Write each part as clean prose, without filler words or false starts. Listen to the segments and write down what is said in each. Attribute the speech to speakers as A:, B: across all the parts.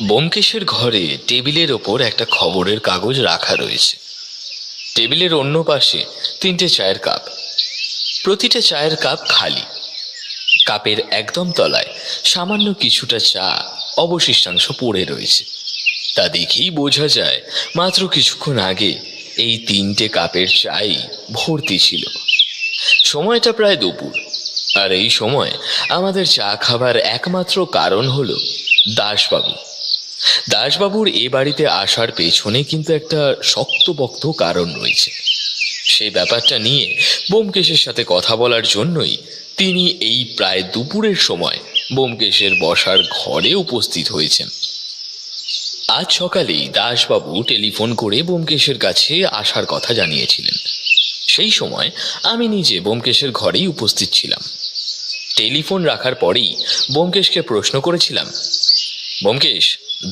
A: ব্যোমকেশের ঘরে টেবিলের ওপর একটা খবরের কাগজ রাখা রয়েছে। টেবিলের অন্য পাশে 3টে চায়ের কাপ, প্রতিটা চায়ের কাপ খালি। কাপের একদম তলায় সামান্য কিছুটা চা অবশিষ্টাংশ পড়ে রয়েছে। তা দেখেই বোঝা যায় মাত্র কিছুক্ষণ আগে এই 3টে কাপের চাই ভর্তি ছিল। সময়টা প্রায় দুপুর, আর এই সময় আমাদের চা খাবার একমাত্র কারণ হলো দাসবাবু। দাসবাবুর এ বাড়িতে আসার পেছনে কিন্তু একটা শক্তপোক্ত কারণ রয়েছে। সেই ব্যাপারটা নিয়ে ব্যোমকেশের সাথে কথা বলার জন্যই তিনি এই প্রায় দুপুরের সময় ব্যোমকেশের বসার ঘরে উপস্থিত হয়েছেন। আজ সকালেই দাসবাবু টেলিফোন করে ব্যোমকেশের কাছে আসার কথা জানিয়েছিলেন। সেই সময় আমি নিজে ব্যোমকেশের ঘরেই উপস্থিত ছিলাম। টেলিফোন রাখার পরেই ব্যোমকেশকে প্রশ্ন করেছিলাম, ব্যোমকেশ,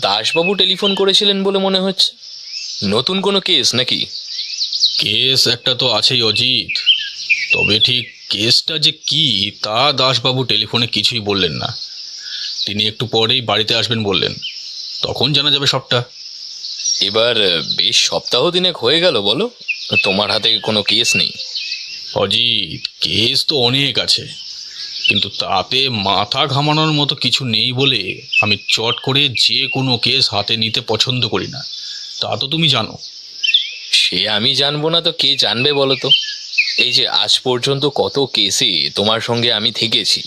A: দাসবাবু টেলিফোন করেছিলেন বলে মনে হচ্ছে। নতুন কোনো কেস নাকি?
B: কেস একটা তো আছেই অজিত, তবে ঠিক কেসটা যে কি তা দাসবাবু টেলিফোনে কিছুই বললেন না। তিনি একটু পরেই বাড়িতে আসবেন বললেন, তখন জানা যাবে সবটা।
A: এবার বেশ সপ্তাহ দিনেক হয়ে গেল, বলো তোমার হাতে কোনো কেস নেই?
B: অজিত, কেস তো অনেক আছে, কিন্তু তাতে মাথা ঘামানোর মতো কিছু নেই বলে আমি চট করে যে কোনো কেস হাতে নিতে পছন্দ করি না, তা তো তুমি জানো।
A: সে আমি জানবো না তো কে জানবে বলো তো? এই যে আজ পর্যন্ত কত কেসে তোমার সঙ্গে আমি থেকেছি।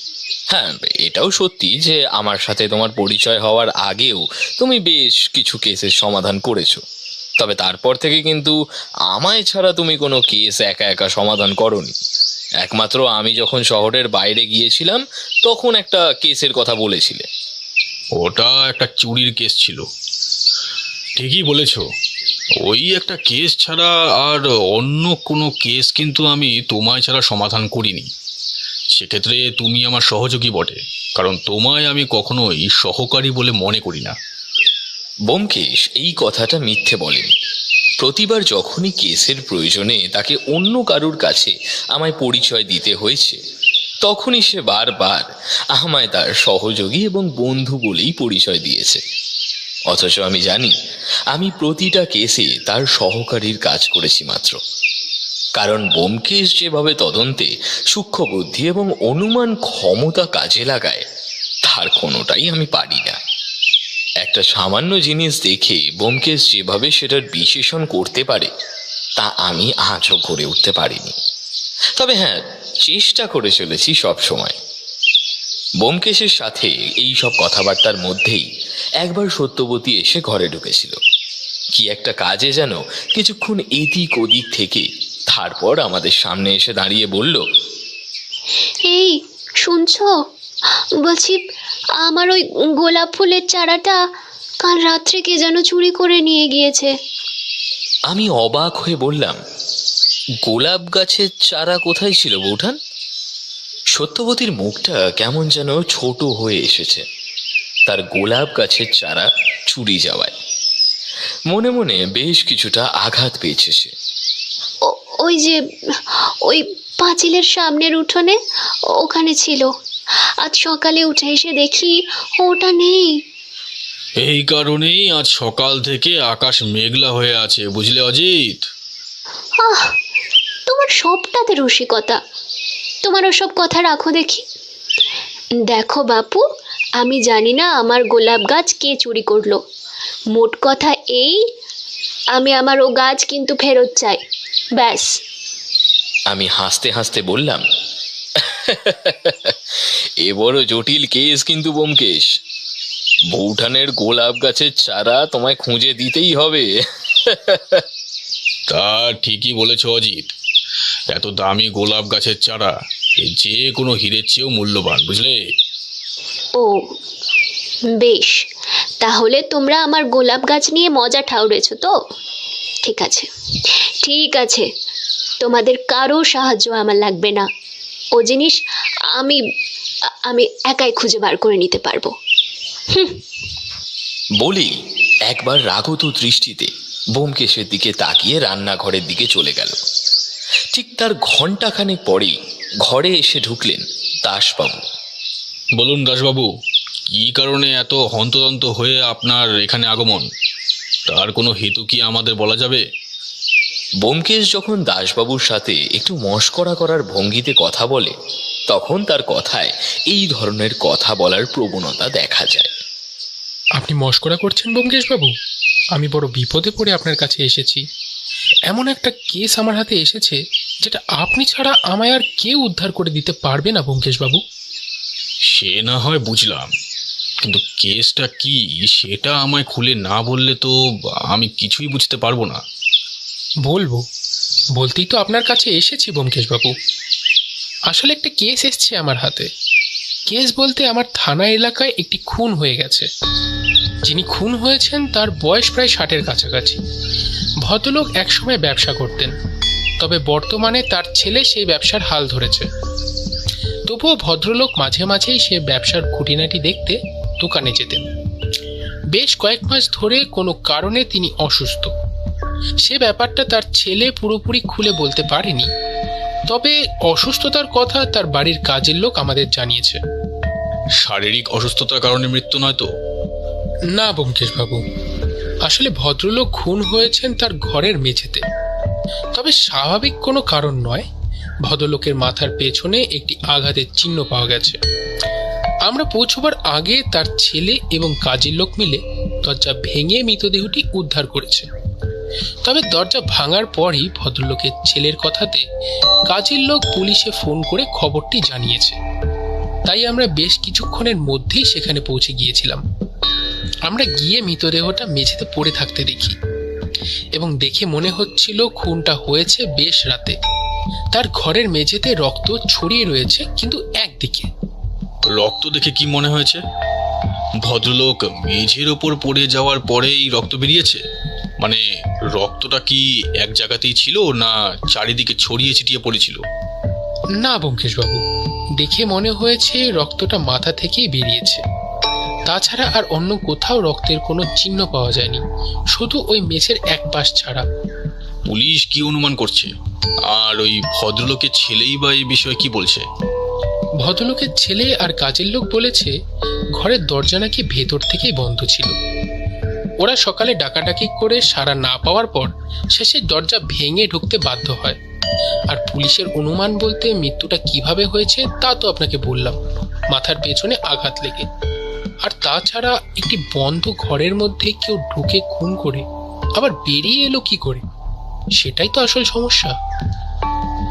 A: হ্যাঁ, এটাও সত্যি যে আমার সাথে তোমার পরিচয় হওয়ার আগেও তুমি বেশ কিছু কেসের সমাধান করেছো। তবে তারপর থেকে কিন্তু আমায় ছাড়া তুমি কোনো কেস একা একা সমাধান করোনি। একমাত্র আমি যখন শহরের বাইরে গিয়েছিলাম তখন একটা কেসের কথা বলেছিলে।
B: ওটা একটা চুরির কেস ছিল, ঠিকই বলেছ। ওই একটা কেস ছাড়া আর অন্য কোনো কেস কিন্তু আমি তোমায় ছাড়া সমাধান করিনি। সেক্ষেত্রে তুমি আমার সহযোগী বটে, কারণ তোমায় আমি কখনোই সহকারী বলে মনে করি না।
A: ব্যোমকেশ এই কথাটা মিথ্যে বলেনি। প্রতিবার যখনই কেসের প্রয়োজনে তাকে অন্য কারুর কাছে আমায় পরিচয় দিতে হয়েছে, তখনই সে বারবার আমায় তার সহযোগী এবং বন্ধু বলেই পরিচয় দিয়েছে। অথচ আমি জানি আমি প্রতিটা কেসে তার সহকারীর কাজ করেছি মাত্র। কারণ ব্যোমকেশ যেভাবে তদন্তে সূক্ষ্ম বুদ্ধি এবং অনুমান ক্ষমতা কাজে লাগায়, তার কোনোটাই আমি পারি না। একটা সামান্য জিনিস দেখে ব্যোমকেশ যেভাবে সেটার বিশ্লেষণ করতে পারে, তা আমি আজও করে উঠতে পারিনি। তবে হ্যাঁ, চেষ্টা করে চলেছি সব সময়। ব্যোমকেশের সাথে এই সব কথাবার্তার মধ্যেই একবার সত্যবতী এসে ঘরে ঢুকেছিল। কি একটা কাজে যেন কিছুক্ষণ এদিক ওদিক থেকে তারপর আমাদের সামনে এসে দাঁড়িয়ে বলল,
C: এই শুনছো? বলছি, আমার ওই গোলাপ ফুলের চারাটা কাল রাত্রে কে যেন চুরি করে নিয়ে গিয়েছে।
A: আমি অবাক হয়ে বললাম, গোলাপ গাছের চারা কোথায় ছিল বৌঠান? সত্যবতীর মুখটা কেমন যেন ছোট হয়ে এসেছে তার গোলাপ গাছের চারা চুরি যাওয়ায়। মনে মনে বেশ কিছুটা আঘাত পেয়েছে সে।
C: ওই যে ওই পাঁচিলের সামনের উঠোনে, ওখানে ছিল। আজ সকালে উঠে এসে দেখি ওটা নেই।
B: এই কারণেই আজ সকাল থেকে আকাশ মেঘলা হয়ে আছে, বুঝলে অজিত?
C: আহ, তোমার সবটাতে রসিকতা। তোমার ওসব কথা রাখো দেখি। দেখো বাপু, আমি জানি না আমার গোলাপ গাছ কে চুরি করলো। মোট কথা এই, আমি আমার ও গাছ কিন্তু ফেরত চাই, ব্যাস।
A: আমি হাসতে হাসতে বললাম, এ বড় জটিল কেস কিন্তু ব্যোমকেশ। বৌঠানের গোলাপ গাছের চারা তোমায় খুঁজে দিতেই হবে।
B: তা ঠিকই বলেছ অজিত, এত দামি গোলাপ গাছের চারা যে কোনো হীরের চেয়েও মূল্যবান, বুঝলে?
C: ও বেশ, তাহলে তোমরা আমার গোলাপ গাছ নিয়ে মজা ঠাউরেছ তো? ঠিক আছে, ঠিক আছে, তোমাদের কারো সাহায্য আমার লাগবে না। ও জিনিস আমি আমি একাই খুঁজে বার করে নিতে পারবো।
A: বলি একবার রাগত দৃষ্টিতে ব্যোমকেশের দিকে তাকিয়ে রান্নাঘরের দিকে চলে গেল। ঠিক তার ঘণ্টাখানেক পরেই ঘরে এসে ঢুকলেন দাসবাবু।
B: বলুন দাসবাবু, কী কারণে এত হন্তদন্ত হয়ে আপনার এখানে আগমন, তার কোনো হেতু কি আমাদের বলা যাবে?
A: ব্যোমকেশ যখন দাসবাবুর সাথে একটু মশকরা করার ভঙ্গিতে কথা বলে, তখন তার কথায় এই ধরনের কথা বলার প্রবণতা দেখা যায়।
D: আপনি মশকরা করছেন ব্যোমকেশবাবু? আমি বড় বিপদে পড়ে আপনার কাছে এসেছি। এমন একটা কেস আমার হাতে এসেছে যেটা আপনি ছাড়া আমায় আর কেউ উদ্ধার করে দিতে পারবে না ব্যোমকেশবাবু।
B: সে না হয় বুঝলাম, কিন্তু কেসটা কি সেটা আমায় খুলে না বললে তো আমি কিছুই বুঝতে পারবো না।
D: বলতেই তো আপনার কাছে এসেছি ব্যোমকেশবাবু। আসলে একটা কেস এসছে আমার হাতে। কেস বলতে আমার থানা এলাকায় একটি খুন হয়ে গেছে। যিনি খুন হয়েছেন তার বয়স প্রায় 60-এর কাছাকাছি। ভদ্রলোক একসময় ব্যবসা করতেন, তবে বর্তমানে তার ছেলে সেই ব্যবসার হাল ধরেছে। তবুও ভদ্রলোক মাঝে মাঝেই সে ব্যবসার খুঁটিনাটি দেখতে দোকানে যেতেন। বেশ কয়েক মাস ধরে কোনো কারণে তিনি অসুস্থ। সে ব্যাপারটা তার ছেলে পুরোপুরি খুলে বলতে পারেনি, তবে অসুস্থতার কথা তার বাড়ির কাজের লোক আমাদের জানিয়েছে।
B: শারীরিক অসুস্থতার কারণে মৃত্যু নয় তো?
D: না ব্যোমকেশবাবু, আসলে ভদ্রলোক খুন হয়েছেন তার ঘরের মেঝেতে। তবে স্বাভাবিক কোনো কারণ নয়। ভদ্রলোকের মাথার পেছনে একটি আঘাতের চিহ্ন পাওয়া গেছে। আমরা পৌঁছবার আগে তার ছেলে এবং কাজের লোক মিলে দরজা ভেঙে মৃতদেহটি উদ্ধার করেছে। তবে দরজা ভাঙার পরই ভদ্রলোকের ছেলের কথাতে কাজের লোক পুলিশে ফোন করে খবরটি জানিয়েছে। তাই আমরা বেশ কিছুক্ষণের মধ্যেই সেখানে পৌঁছে গিয়েছিলাম। আমরা গিয়ে মৃতদেহটা মেঝেতে পড়ে থাকতে দেখি এবং দেখে মনে হচ্ছিল খুনটা হয়েছে বেশ রাতে। তার ঘরের মেঝেতে রক্ত ছড়িয়ে রয়েছে, কিন্তু একদিকে।
B: রক্ত দেখে কি মনে হয়েছে? ভদ্রলোক মেঝের ওপর পড়ে যাওয়ার পরেই রক্ত বেরিয়েছে? মানে রক্তটা কি এক জায়গাতেই ছিল, না চারিদিকে ছড়িয়ে ছিটিয়ে পড়েছিল?
D: না ব্যোমকেশবাবু, দেখে মনে হয়েছে রক্তটা মাথা থেকেই বেরিয়েছে। তাছাড়া আর অন্য কোথাও রক্তের কোনো চিহ্ন পাওয়া যায়নি, শুধু ওই মেঝের এক পাশ ছাড়া।
B: পুলিশ কি অনুমান করছে? আর ওই ভদ্রলোকের ছেলেই বা এই বিষয়ে কি বলছে?
D: ভদ্রলোকের ছেলে আর কাজের লোক বলেছে ঘরের দরজা নাকি ভেতর থেকেই বন্ধ ছিল। ওরা সকালে ডাকাডাকি করে সাড়া না পাওয়ার পর শেষে দরজা ভেঙে ঢুকতে বাধ্য হয়। আর পুলিশের অনুমান বলতে মৃত্যুটা কিভাবে হয়েছে তা তো আপনাকে বললাম, মাথার পেছনে আঘাত লেগে। আর তাছাড়া একটি বন্ধ ঘরের মধ্যে কেউ ঢুকে খুন করে আবার বেরিয়ে এলো কি করে, সেটাই তো আসল সমস্যা।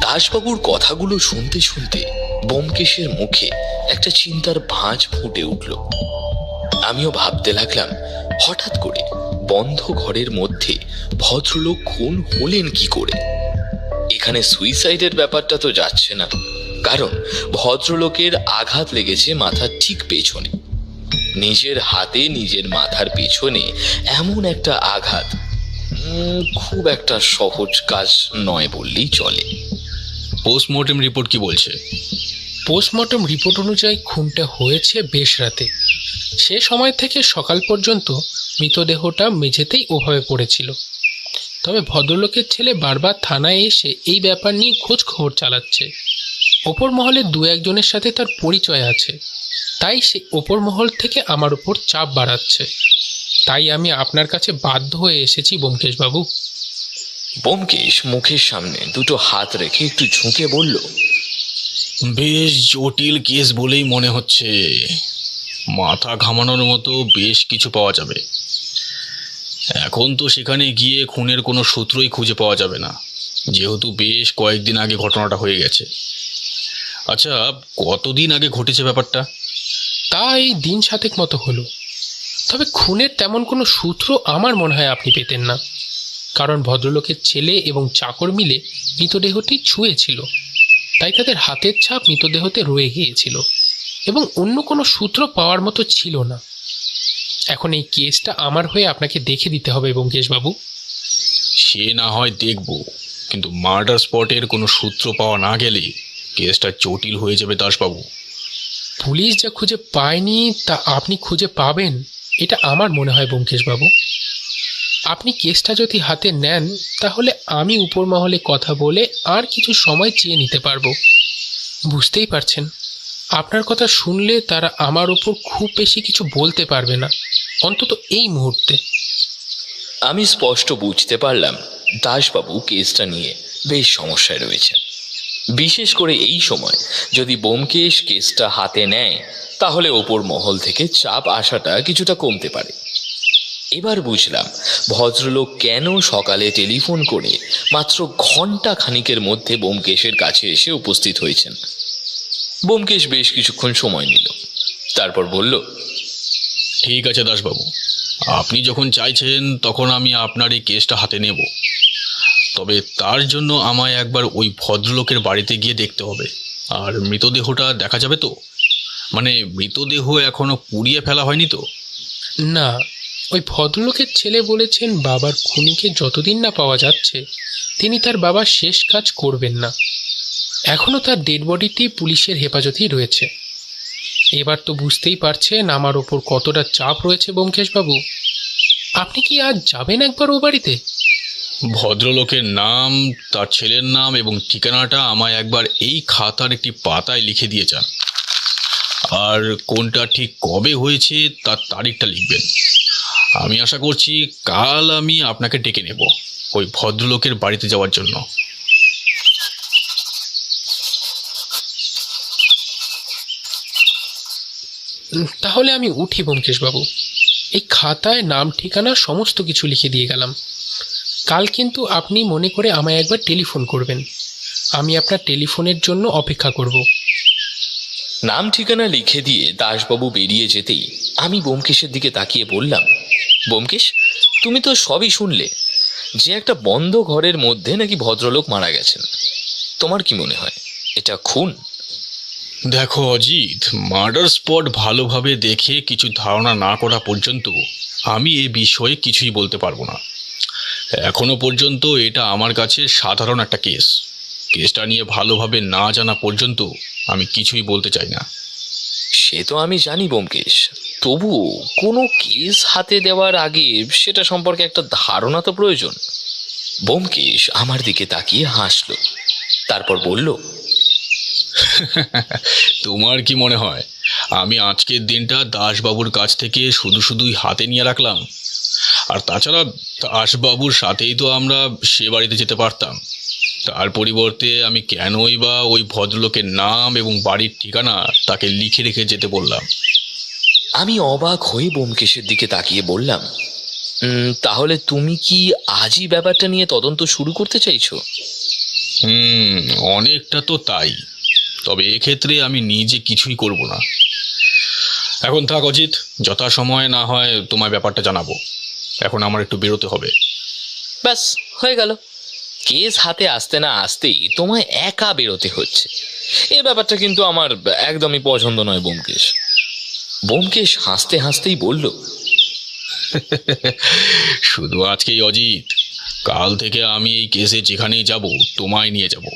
A: দাসবাবুর কথাগুলো শুনতে শুনতে ব্যোমকেশের মুখে একটা চিন্তার ভাঁজ ফুটে উঠল। আমিও ভাবতে লাগলাম, হঠাৎ করে বন্ধ ঘরের মধ্যে ভদ্রলোক খুন হলেন কি করে? এখানে সুইসাইডের ব্যাপারটা তো যাচ্ছে না, কারণ ভদ্রলোকের আঘাত লেগেছে মাথার ঠিক পেছনে। নিজের হাতে নিজের মাথার পেছনে এমন একটা আঘাত খুব একটা সহজ কাজ নয় বললেই চলে।
B: পোস্টমর্টেম রিপোর্ট কি বলছে?
D: পোস্টমর্টম রিপোর্ট অনুযায়ী খুনটা হয়েছে বেশ রাতে। সে সময় থেকে সকাল পর্যন্ত মৃতদেহটা মেঝেতেই ওভাবে পড়েছিল। তবে ভদ্রলোকের ছেলে বারবার থানায় এসে এই ব্যাপার নিয়ে খোঁজ খবর চালাচ্ছে। ওপর মহলের দু একজনের সাথে তার পরিচয় আছে, তাই সে ওপর মহল থেকে আমার উপর চাপ বাড়াচ্ছে। তাই আমি আপনার কাছে বাধ্য হয়ে এসেছি ব্যোমকেশবাবু।
A: ব্যোমকেশ মুখের সামনে দুটো হাত রেখে একটু ঝুঁকে বলল,
B: বেশ জটিল কেস বলেই মনে হচ্ছে। মাথা ঘামানোর মতো বেশ কিছু পাওয়া যাবে। এখন তো সেখানে গিয়ে খুনের কোনো সূত্রই খুঁজে পাওয়া যাবে না, যেহেতু বেশ কয়েকদিন আগে ঘটনাটা হয়ে গেছে। আচ্ছা, কতদিন আগে ঘটেছে ব্যাপারটা?
D: তা এই দিন 7 মতো হলো। তবে খুনের তেমন কোনো সূত্র আমার মনে হয় আপনি পেতেন না, কারণ ভদ্রলোকের ছেলে এবং চাকর মিলে মৃতদেহটি ছুঁয়েছিল। তাই তাদের হাতের ছাপ মৃতদেহতে রয়ে গিয়েছিল এবং অন্য কোনো সূত্র পাওয়ার মতো ছিল না। এখন এই কেসটা আমার হয়ে আপনাকে দেখে দিতে হবে ব্যোমকেশবাবু।
B: সে না হয় দেখব, কিন্তু মার্ডার স্পটের কোনো সূত্র পাওয়া না গেলে কেসটা জটিল হয়ে যাবে দাসবাবু।
D: পুলিশ যা খুঁজে পায়নি তা আপনি খুঁজে পাবেন, এটা আমার মনে হয় ব্যোমকেশবাবু। আপনি কেসটা যদি হাতে নেন তাহলে আমি উপর মহলে কথা বলে আর কিছু সময় চেয়ে নিতে পারবো। বুঝতেই পারছেন, আপনার কথা শুনলে তারা আমার ওপর খুব বেশি কিছু বলতে পারবে না, অন্তত এই মুহূর্তে।
A: আমি স্পষ্ট বুঝতে পারলাম দাসবাবু কেসটা নিয়ে বেশ সমস্যায় রয়েছেন। বিশেষ করে এই সময় যদি ব্যোমকেশ কেসটা হাতে নেয় তাহলে ওপর মহল থেকে চাপ আসাটা কিছুটা কমতে পারে। এবার বুঝলাম ভদ্রলোক কেন সকালে টেলিফোন করে মাত্র ঘন্টা খানিকের মধ্যে ব্যোমকেশের কাছে এসে উপস্থিত হয়েছেন। ব্যোমকেশ বেশ কিছুক্ষণ সময় নিল, তারপর বলল,
B: ঠিক আছে দাসবাবু, আপনি যখন চাইছেন তখন আমি আপনার এই কেসটা হাতে নেব। তবে তার জন্য আমায় একবার ওই ভদ্রলোকের বাড়িতে গিয়ে দেখতে হবে। আর মৃতদেহটা দেখা যাবে তো? মানে মৃতদেহ এখনো পুড়িয়ে ফেলা হয়নি তো?
D: না, ওই ভদ্রলোকের ছেলে বলেছেন বাবার খুনিকে যতদিন না পাওয়া যাচ্ছে তিনি তার বাবার শেষ কাজ করবেন না। এখনও তার ডেড বডিটি পুলিশের হেফাজতেই রয়েছে। এবার তো বুঝতেই পারছেন আমার ওপর কতটা চাপ রয়েছে ব্যোমকেশবাবু। আপনি কি আজ যাবেন একবার ও বাড়িতে?
B: ভদ্রলোকের নাম, তার ছেলের নাম এবং ঠিকানাটা আমায় একবার এই খাতার একটি পাতায় লিখে দিয়ে যান। আর কোনটা ঠিক কবে হয়েছে তার তারিখটা লিখবেন। আমি আশা করছি কাল আমি আপনাকে ডেকে নেব ওই ভদ্রলোকের বাড়িতে যাওয়ার জন্য।
D: তাহলে আমি উঠি ব্যোমকেশবাবু। এই খাতায় নাম ঠিকানা সমস্ত কিছু লিখে দিয়ে গেলাম। কাল কিন্তু আপনি মনে করে আমায় একবার টেলিফোন করবেন। আমি আপনার টেলিফোনের জন্য অপেক্ষা করব।
A: নাম ঠিকানা লিখে দিয়ে দাসবাবু বেরিয়ে যেতেই আমি ব্যোমকেশের দিকে তাকিয়ে বললাম, ব্যোমকেশ, তুমি তো সবই শুনলে যে একটা বন্ধ ঘরের মধ্যে নাকি ভদ্রলোক মারা গেছেন। তোমার কি মনে হয় এটা খুন?
B: দেখো অজিত, মার্ডার স্পট ভালোভাবে দেখে কিছু ধারণা না করা পর্যন্ত আমি এ বিষয়ে কিছুই বলতে পারবো না। এখনো পর্যন্ত এটা আমার কাছে সাধারণ একটা কেস। কেসটা নিয়ে ভালোভাবে না জানা পর্যন্ত আমি কিছুই বলতে চাই না।
A: সে তো আমি জানি ব্যোমকেশ, তবুও কোনো কেস হাতে দেওয়ার আগে সেটা সম্পর্কে একটা ধারণা তো প্রয়োজন। ব্যোমকেশ আমার দিকে তাকিয়ে হাসলো, তারপর বলল,
B: তোমার কি মনে হয় আমি আজকের দিনটা দাসবাবুর কাছ থেকে শুধুই হাতে নিয়ে রাখলাম? আর তাছাড়া দাসবাবুর সাথেই তো আমরা সে বাড়িতে যেতে পারতাম। তার পরিবর্তে আমি কেনই বা ওই ভদ্রলোকের নাম এবং বাড়ির ঠিকানা তাকে লিখে রেখে যেতে বললাম?
A: আমি অবাক হয়ে ব্যোমকেশের দিকে তাকিয়ে বললাম, তাহলে তুমি কি আজই ব্যাপারটা নিয়ে তদন্ত শুরু করতে চাইছো?
B: অনেকটা তো তাই। তবে এক্ষেত্রে আমি নিজে কিছুই করব না। এখন থাক অজিত, যথাসময়ে না হয় তোমায় ব্যাপারটা জানাবো। এখন আমার একটু বেরোতে হবে।
A: ব্যাস হয়ে গেল। কেস হাতে আসতে না আসতেই তোমায় একা বেরোতে হচ্ছে। এ ব্যাপারটা কিন্তু আমার একদমই পছন্দ নয় ব্যোমকেশ। ব্যোমকেশ হাসতে হাসতেই বলল,
B: শুধু আজকেই অজিত, কাল থেকে আমি এই কেসে যেখানেই যাব তোমায় নিয়ে যাব।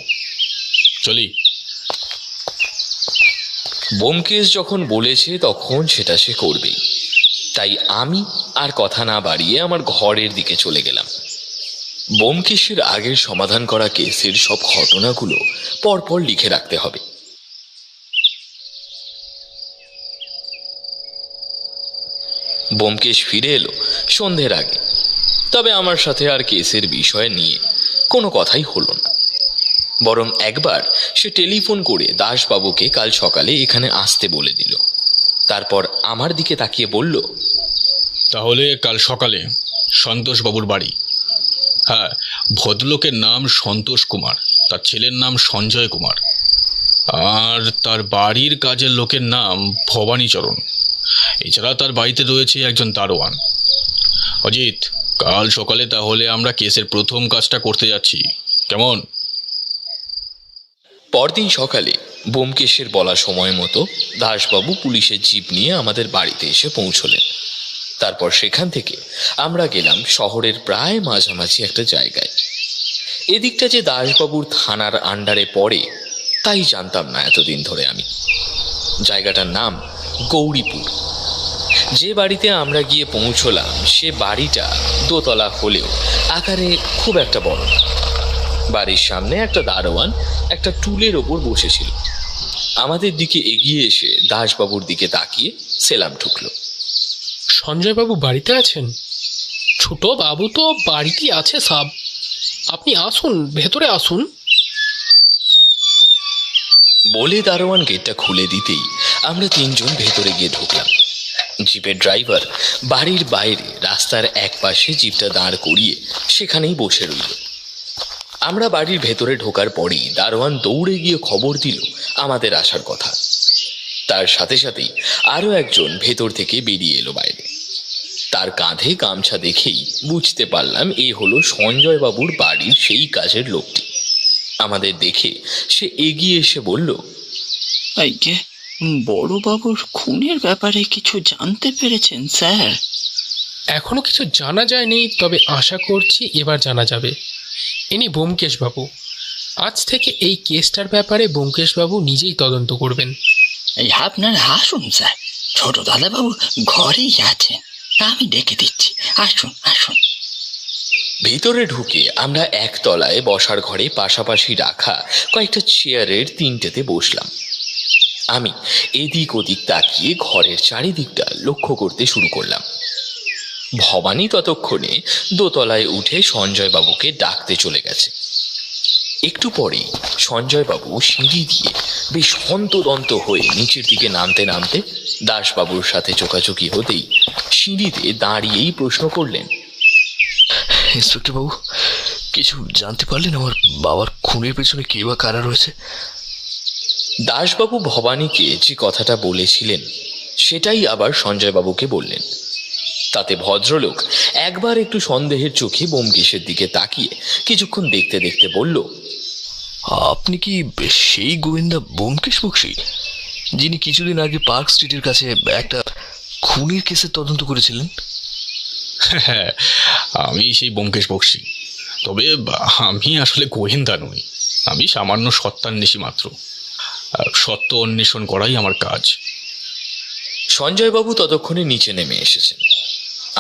B: চলি।
A: ব্যোমকেশ যখন বলেছে তখন সেটা সে করবেই। তাই আমি আর কথা না বাড়িয়ে আমার ঘরের দিকে চলে গেলাম। ব্যোমকেশের আগের সমাধান করা কেসের সব ঘটনাগুলো পরপর লিখে রাখতে হবে। ব্যোমকেশ ফিরে এলো সন্ধ্যের আগে, তবে আমার সাথে আর কেসের বিষয় নিয়ে কোনো কথাই হলো না। বরং একবার সে টেলিফোন করে দাসবাবুকে কাল সকালে এখানে আসতে বলে দিল। তারপর আমার দিকে তাকিয়ে বলল,
B: তাহলে কাল সকালে সন্তোষবাবুর বাড়ি। হ্যাঁ, ভদ্রলোকের নাম সন্তোষ কুমার, তার ছেলের নাম সঞ্জয় কুমার, আর তার বাড়ির কাজের লোকের নাম ভবানীচরণ। এছাড়া তার বাড়িতে রয়েছে একজন দারোয়ান। অজিত, কাল সকালে তাহলে আমরা কেসের প্রথম কাজটা করতে যাচ্ছি, কেমন?
A: পরদিন সকালে ব্যোমকেশের বলা সময় মতো দাসবাবু পুলিশের জিপ নিয়ে আমাদের বাড়িতে এসে পৌঁছলেন। তারপর সেখান থেকে আমরা গেলাম শহরের প্রায় মাঝামাঝি একটা জায়গায়। এদিকটা যে দাসবাবুর থানার আন্ডারে পড়ে তাই জানতাম না এতদিন ধরে আমি। জায়গাটার নাম গৌরীপুর। যে বাড়িতে আমরা গিয়ে পৌঁছলাম সে বাড়িটা দোতলা হলেও আকারে খুব একটা বড় না। বাড়ির সামনে একটা দারোয়ান একটা টুলের ওপর বসেছিল। আমাদের দিকে এগিয়ে এসে দাসবাবুর দিকে তাকিয়ে সেলাম ঠুকলো।
D: সঞ্জয়বাবু বাড়িতে আছেন? ছোট বাবু তো বাড়িতেই আছে সাব। আপনি আসুন, ভেতরে আসুন।
A: বলে দারোয়ান গেটটা খুলে দিতেই আমরা তিনজন ভেতরে গিয়ে ঢুকলাম। জিপের ড্রাইভার বাড়ির বাইরে রাস্তার এক পাশে জিপটা দাঁড় করিয়ে সেখানেই বসে রইল। আমরা বাড়ির ভেতরে ঢোকার পরেই দারোয়ান দৌড়ে গিয়ে খবর দিল আমাদের আসার কথা। তার সাথে সাথেই আরো একজন ভেতর থেকে বেরিয়ে এলো বাইরে। তার কাঁধে গামছা দেখেই বুঝতে পারলাম এ হলো সঞ্জয় বাবুর বাড়ির সেই কাজের লোকটি। আমাদের দেখে সে এগিয়ে এসে বলল,
E: এই যে বড়বাবুর খুনের ব্যাপারে কিছু জানতে পেরেছেন স্যার?
D: এখনো কিছু জানা যায়নি, তবে আশা করছি এবার জানা যাবে। ইনি ব্যোমকেশবাবু। আজ থেকে এই কেসটার ব্যাপারে ব্যোমকেশবাবু নিজেই তদন্ত করবেন।
E: এই আপনার আসুন স্যার, ছোট দাদাবাবু ঘরেই আছেন, আমি ডেকে দিচ্ছি, আসুন আসুন।
A: ভেতরে ঢুকে আমরা একতলায় বসার ঘরে পাশাপাশি রাখা কয়েকটা চেয়ারের তিনটেতে বসলাম। আমি এদিক ওদিক তাকিয়ে ঘরের চারিদিকটা লক্ষ্য করতে শুরু করলাম। ভবানী ততক্ষণে দোতলায় উঠে সঞ্জয়বাবুকে ডাকতে চলে গেছে। একটু পরেই সঞ্জয়বাবু সিঁড়ি দিয়ে বেশ হন্তদন্ত হয়ে নিচের দিকে নামতে নামতে দাসবাবুর সাথে চোকাচোকি হতেই সিঁড়িতে দাঁড়িয়েই প্রশ্ন করলেন,
F: ইন্সপেক্টর বাবু, কিছু জানতে পারলেন আমার বাবার খুনের পেছনে কে বা কারা রয়েছে?
A: দাসবাবু ভবানীকে যে কথাটা বলেছিলেন সেটাই আবার সঞ্জয়বাবুকে বললেন। তাতে ভদ্রলোক একবার একটু সন্দেহের চোখে ব্যোমকেশের দিকে তাকিয়ে কিছুক্ষণ দেখতে দেখতে বলল,
F: আপনি কি সেই গোয়েন্দা ব্যোমকেশ বক্সী, যিনি কিছুদিন আগে পার্ক স্ট্রিটের কাছে একটা খুনের কেসের তদন্ত করেছিলেন?
B: হ্যাঁ, আমি সেই ব্যোমকেশ বক্সী। তবে আমি আসলে গোয়েন্দা নই, আমি সামান্য সত্যান্বেষী মাত্র। সত্য অন্বেষণ করাই আমার কাজ।
A: সঞ্জয়বাবু ততক্ষণে নিচে নেমে এসেছেন।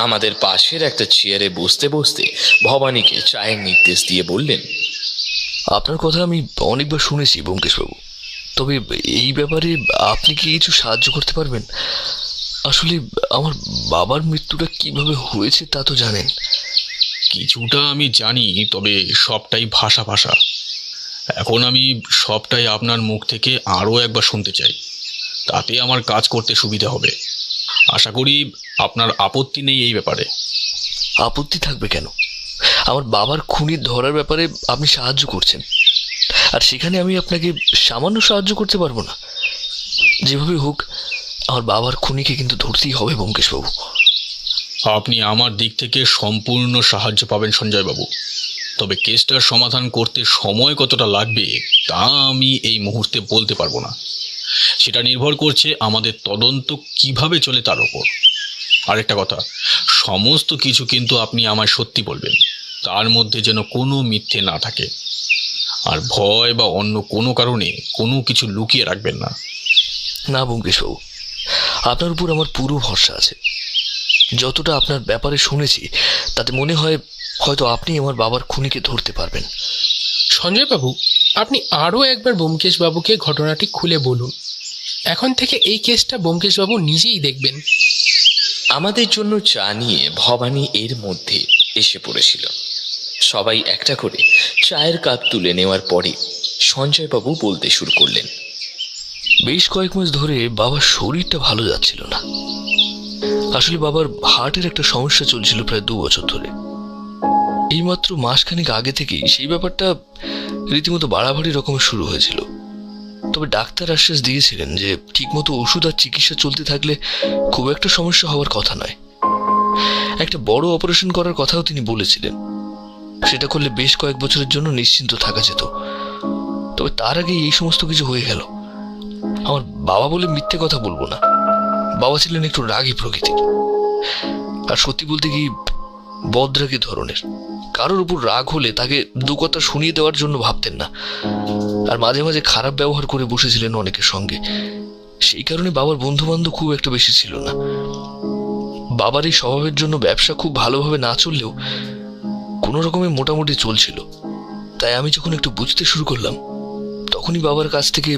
A: আমাদের পাশের একটা চেয়ারে বসতে বসতে ভবানীকে চায়ের নির্দেশ দিয়ে বললেন,
F: আপনার কথা আমি অনেকবার শুনেছি ব্যোমকেশবাবু, তবে এই ব্যাপারে আপনি কি কিছু সাহায্য করতে পারবেন? আসলে আমার বাবার মৃত্যুটা কিভাবে হয়েছে তা তো জানেন।
B: কিছুটা আমি জানি, তবে সবটাই ভাষা ভাষা। এখন আমি সবটাই আপনার মুখ থেকে আরও একবার শুনতে চাই, তাতে আমার কাজ করতে সুবিধা হবে। আশা করি আপনার আপত্তি নেই এই ব্যাপারে।
F: আপত্তি থাকবে কেন? আমার বাবার খুনির ধরার ব্যাপারে আপনি সাহায্য করছেন, আর সেখানে আমি আপনাকে সামান্য সাহায্য করতে পারবো না। যেভাবে হোক আমার বাবার খুনিকে কিন্তু ধরতেই হবে ব্যোমকেশবাবু।
B: আপনি আমার দিক থেকে সম্পূর্ণ সাহায্য পাবেন সঞ্জয়বাবু, তবে কেসটার সমাধান করতে সময় কতটা লাগবে তা আমি এই মুহূর্তে বলতে পারবো না। সেটা নির্ভর করছে আমাদের তদন্ত কিভাবে চলে তার ওপর। আরেকটা কথা, সমস্ত কিছু কিন্তু আপনি আমায় সত্যি বলবেন, তার মধ্যে যেন কোনো মিথ্যে না থাকে। আর ভয় বা অন্য কোনো কারণে কোনো কিছু লুকিয়ে রাখবেন না।
F: না ব্যোমকেশবাবু, আপনার উপর আমার পুরো ভরসা আছে। যতটা আপনার ব্যাপারে শুনেছি তাতে মনে হয় হয়তো আপনি আমার বাবার খুনিকে ধরতে পারবেন।
D: সঞ্জয়বাবু, আপনি আরও একবার ব্যোমকেশবাবুকে ঘটনাটি খুলে বলুন। এখন থেকে এই কেসটা ব্যোমকেশবাবু নিজেই দেখবেন।
A: আমাদের জন্য চা নিয়ে ভবানী এর মধ্যে এসে পড়েছিল। সবাই একটা করে চায়ের কাপ তুলে নেওয়ার পরে সঞ্জয়বাবু বলতে শুরু করলেন,
F: বেশ কয়েক মাস ধরে বাবার শরীরটা ভালো যাচ্ছিল না। আসলে বাবার হার্টের একটা সমস্যা চলছিল প্রায় 2 বছর ধরে। এইমাত্র মাসখানেক আগে থেকেই সেই ব্যাপারটা রীতিমতো বাড়াবাড়ি রকমের শুরু হয়েছিল। তবে ডাক্তার আশ্বাস দিয়েছিলেন যে ঠিকমতো ওষুধ আর চিকিৎসা চলতে থাকলে খুব একটা সমস্যা হওয়ার কথা নয়। একটা বড় অপারেশন করার কথাও তিনি বলেছিলেন। সেটা করলে বেশ কয়েক বছরের জন্য নিশ্চিন্ত থাকা যেত। তবে তার আগে এই সমস্ত কিছু হয়ে গেল। আমার বাবা বলে মিথ্যে কথা বলবো না, বাবা ছিলেন একটু রাগী প্রকৃতির, আর সত্যি বলতে কি বদরাগী ধরনের। কারোর উপর রাগ হলে তাকে 2 কথা শুনিয়ে দেওয়ার জন্য ভাবতেন না, আর মাঝে মাঝে খারাপ ব্যবহার করে বসেছিলেন অনেকের সঙ্গে। সেই কারণে বাবার বন্ধু বান্ধব খুব একটা বেশি ছিল না। বাবার এই স্বভাবের জন্য ব্যবসা খুব ভালোভাবে না চললেও কোনো রকমে মোটামুটি চলছিল। তাই আমি যখন একটু বুঝতে শুরু করলাম তখনই বাবার কাছ থেকে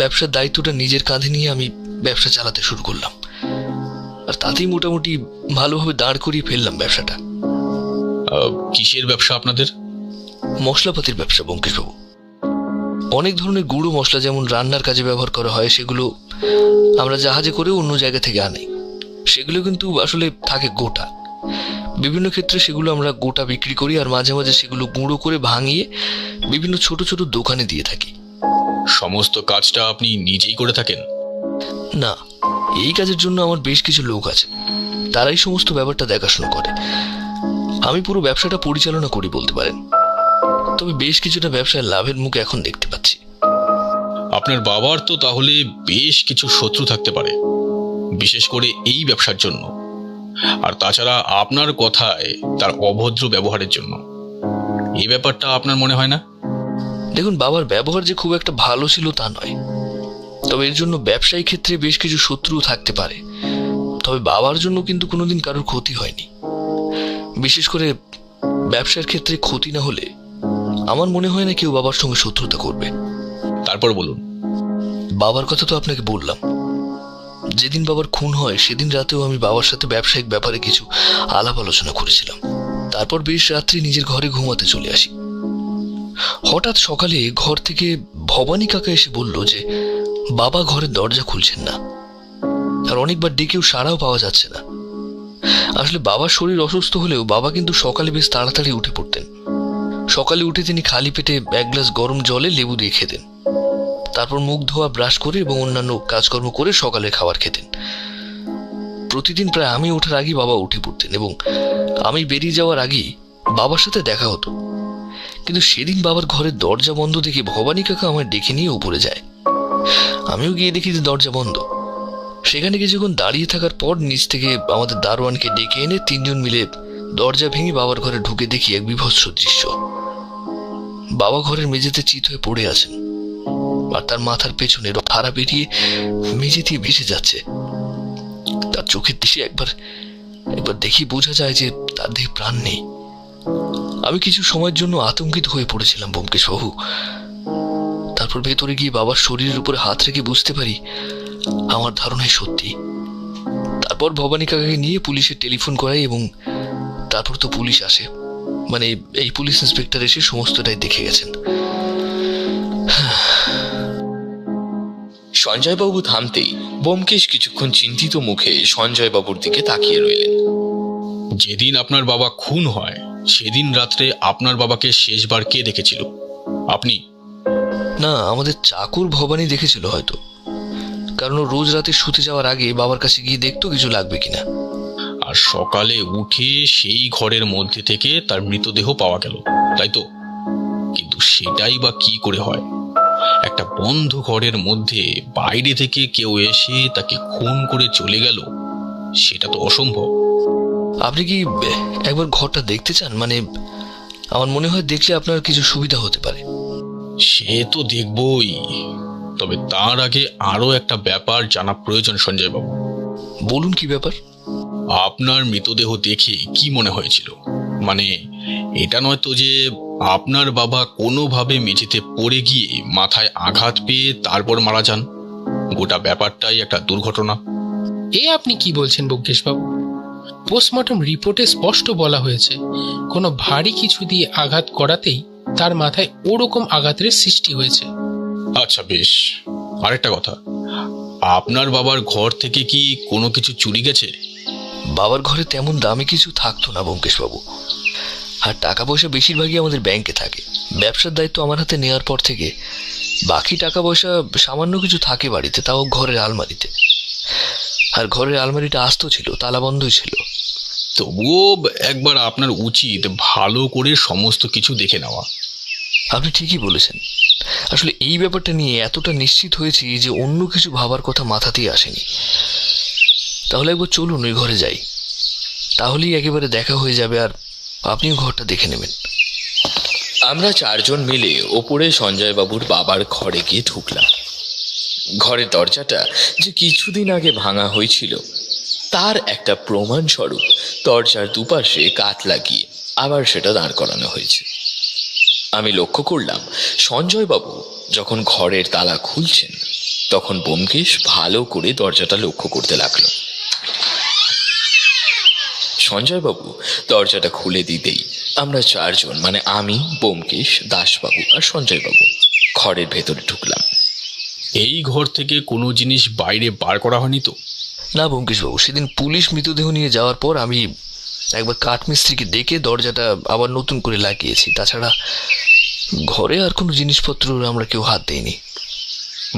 F: ব্যবসার দায়িত্বটা নিজের কাঁধে নিয়ে আমি ব্যবসা চালাতে শুরু করলাম, আর তাতেই মোটামুটি ভালোভাবে দাঁড় করিয়ে ফেললাম ব্যবসাটা।
B: কিসের ব্যবসা আপনাদের?
F: মশলাপাতির ব্যবসা ব্যোমকেশবাবু। অনেক ধরনের গুঁড়ো মশলা যেমন রান্নার কাজে ব্যবহার করা হয়, সেগুলো আমরা জাহাজে করে অন্য জায়গা থেকে আনি। সেগুলো কিন্তু আসলে থাকে গোটা। বিভিন্ন ক্ষেত্রে সেগুলো আমরা গোটা বিক্রি করি, আর মাঝে মাঝে সেগুলো গুঁড়ো করে ভাঙিয়ে বিভিন্ন ছোট ছোট দোকানে দিয়ে থাকি।
B: সমস্ত কাজটা আপনি নিজেই করে থাকেন?
F: না, এই কাজের জন্য আমার বেশ কিছু লোক আছে, তারাই সমস্ত ব্যাপারটা দেখাশোনা করে। আমি পুরো ব্যবসাটা পরিচালনা করি বলতে পারেন। তবে বেশ কিছুটা ব্যবসায় লাভের মুখ এখন দেখতে পাচ্ছি।
B: আপনার বাবার তো তাহলে বেশ কিছু শত্রু থাকতে পারে, বিশেষ করে এই ব্যবসার জন্য, আর তাছাড়া আপনার কথায় তার অভদ্র ব্যবহারের জন্য। এই ব্যাপারটা আপনার মনে হয় না?
F: দেখুন, বাবার ব্যবহার যে খুব একটা ভালো ছিল তা নয়, তবে এর জন্য ব্যবসায়ী ক্ষেত্রে বেশ কিছু শত্রু থাকতে পারে। তবে বাবার জন্য কিন্তু কোনোদিন কারোর ক্ষতি হয়নি। বিশেষ করে ব্যবসার ক্ষেত্রে ক্ষতি না হলে আমার মনে হয় না কেউ বাবার সঙ্গে শত্রুতা করবে।
B: তারপর বলুন।
F: বাবার কথা তো আপনাকে বললাম। যেদিন বাবার খুন হয় সেদিন রাতেও আমি বাবার সাথে ব্যবসায়িক ব্যাপারে কিছু আলাপ আলোচনা করেছিলাম। তারপর বেশ রাত্রি নিজের ঘরে ঘুমাতে চলে আসি। হঠাৎ সকালে ঘর থেকে ভবানী কাকা এসে বলল যে বাবা ঘরের দরজা খুলছেন না, আর অনেকবার ডেকেও সাড়াও পাওয়া যাচ্ছে না। আসলে বাবার শরীর অসুস্থ হলেও বাবা কিন্তু সকালে বেশ তাড়াতাড়ি উঠে পড়তেন। সকালে উঠে তিনি খালি পেটে এক গ্লাস গরম জলে লেবু দিয়ে খেতেন, তারপর মুখ ধোয়া, ব্রাশ করে এবং অন্যান্য কাজকর্ম করে সকালের খাবার খেতেন। প্রতিদিন প্রায় আমি ওঠার আগেই বাবা উঠে পড়তেন এবং আমি বেরিয়ে যাওয়ার আগেই বাবার সাথে দেখা হতো। কিন্তু সেদিন বাবার ঘরের দরজা বন্ধ দেখে ভবানী কাকা আমায় ডেকে নিয়ে উপরে যায়। আমিও গিয়ে দেখি যে দরজা বন্ধ। সেখানে কিছুক্ষণ দাঁড়িয়ে থাকার পর নিচ থেকে আমাদের দারোয়ানকে ডেকে এনে তিনজন মিলে দরজা ভেঙে বাবার ঘরে ঢুকে দেখি এক বিভৎস দৃশ্য। বাবা ঘরের মেঝেতে চিত হয়ে পড়ে আছেন, আর তার মাথার পেছনে ধারা বেরিয়ে মেঝে দিয়ে ভেসে যাচ্ছে। তার চোখের দিকে একবার দেখি বোঝা যায় যে তার দেহে প্রাণ নেই। আমি কিছু সময়ের জন্য আতঙ্কিত হয়ে পড়েছিলাম ব্যোমকেশবাবু। তারপর ভেতরে গিয়ে বাবার শরীরের উপরে হাত রেখে বুঝতে পারি আমার ধারণাই সত্যি। তারপর ভবানী কাকাকে নিয়ে পুলিশে টেলিফোন করাই এবং তারপর তো পুলিশ আসে, মানে এই পুলিশ ইন্সপেক্টর এসে সমস্তটাই দেখে গেছেন।
A: সঞ্জয়বাবু থামতেই ব্যোমকেশ কিছুক্ষণ চিন্তিত মুখে সঞ্জয়বাবুর দিকে তাকিয়ে রইলেন।
B: যেদিন আপনার বাবা খুন হয় সেদিন রাত্রে আপনার বাবাকে শেষবার কে দেখেছিল? আপনি?
F: না, আমাদের চাকর ভবানী দেখেছিল হয়তো, কারণ ও রোজ রাতে শুতে যাওয়ার আগে বাবার কাছে গিয়ে দেখতো কিছু লাগবে কিনা।
B: আর সকালে উঠে সেই ঘরের মধ্যে থেকে তার মৃতদেহ পাওয়া গেল, তাই তো? কিন্তু সেটাই বা কি করে হয়? একটা বন্ধ ঘরের মধ্যে বাইরে থেকে কেউ এসে তাকে খুন করে চলে গেল, সেটা তো অসম্ভব।
F: আপনি কি একবার ঘরটা দেখতে চান? মানে আমার মনে হয় দেখলে আপনার কিছু সুবিধা হতে পারে।
B: সে তো দেখবই, তবে তার আগে আরো একটা ব্যাপার জানা প্রয়োজন সঞ্জয়বাবু।
F: বলুন, কি ব্যাপার?
B: আপনার মৃতদেহ দেখে কি মনে হয়েছিল? মানে এটা নয় তো যে আপনার বাবা কোনোভাবে মেঝেতে পড়ে গিয়ে মাথায় আঘাত পেয়ে তারপর মারা যান? গোটা ব্যাপারটাই একটা দুর্ঘটনা।
D: এ আপনি কি বলছেন ব্যোমকেশবাবু? পোস্টমর্টম রিপোর্টে স্পষ্ট বলা হয়েছে কোনো ভারী কিছু দিয়ে আঘাত করাতেই তার মাথায় ওরকম আঘাতের সৃষ্টি হয়েছে।
B: আচ্ছা বেশ, আরেকটা কথা, আপনার বাবার ঘর থেকে কি কোনো কিছু চুরি গেছে?
F: বাবার ঘরে তেমন দামি কিছু থাকতো না ব্যোমকেশবাবু, আর টাকা পয়সা বেশিরভাগই আমাদের ব্যাংকে থাকে। ব্যবসার দায়িত্ব আমার হাতে নেওয়ার পর থেকে বাকি টাকা পয়সা সামান্য কিছু থাকে বাড়িতে, তাও ঘরের আলমারিতে। আর ঘরের আলমারিটা আস্ত ছিল, তালা বন্ধই ছিল।
B: তবুও একবার আপনার উচিত ভালো করে সমস্ত কিছু দেখে নেওয়া।
F: আপনি ঠিকই বলেছেন। আসলে এই ব্যাপারটা নিয়ে এতটা নিশ্চিত হয়েছি যে অন্য কিছু ভাবার কথা মাথাতেই আসেনি। তাহলে একবার চলুন ওই ঘরে যাই, তাহলেই একেবারে দেখা হয়ে যাবে, আর আপনিও ঘরটা দেখে নেবেন।
A: আমরা চারজন মিলে ওপরে সঞ্জয়বাবুর বাবার ঘরে গিয়ে ঢুকলাম। ঘরের দরজাটা যে কিছুদিন আগে ভাঙা হয়েছিল তার একটা প্রমাণ স্বরূপ দরজার দুপাশে কাঠ লাগিয়ে আবার সেটা দাঁড় করানো হয়েছে। আমি লক্ষ্য করলাম সঞ্জয়বাবু যখন ঘরের তালা খুলছেন তখন ব্যোমকেশ ভালো করে দরজাটা লক্ষ্য করতে লাগলো। সঞ্জয়বাবু দরজাটা খুলে দিতেই আমরা চারজন, মানে আমি, ব্যোমকেশ, দাসবাবু আর সঞ্জয়বাবু ঘরের ভেতরে ঢুকলাম।
B: এই ঘর থেকে কোনো জিনিস বাইরে বার করা হয়নি তো?
F: না ব্যোমকেশবাবু, সেদিন পুলিশ মৃতদেহ নিয়ে যাওয়ার পর আমি একবার কাঠমিস্ত্রিকে ডেকে দরজাটা আবার নতুন করে লাগিয়েছি। তাছাড়া ঘরে আর কোনো জিনিসপত্র আমরা কেউ হাত দেইনি।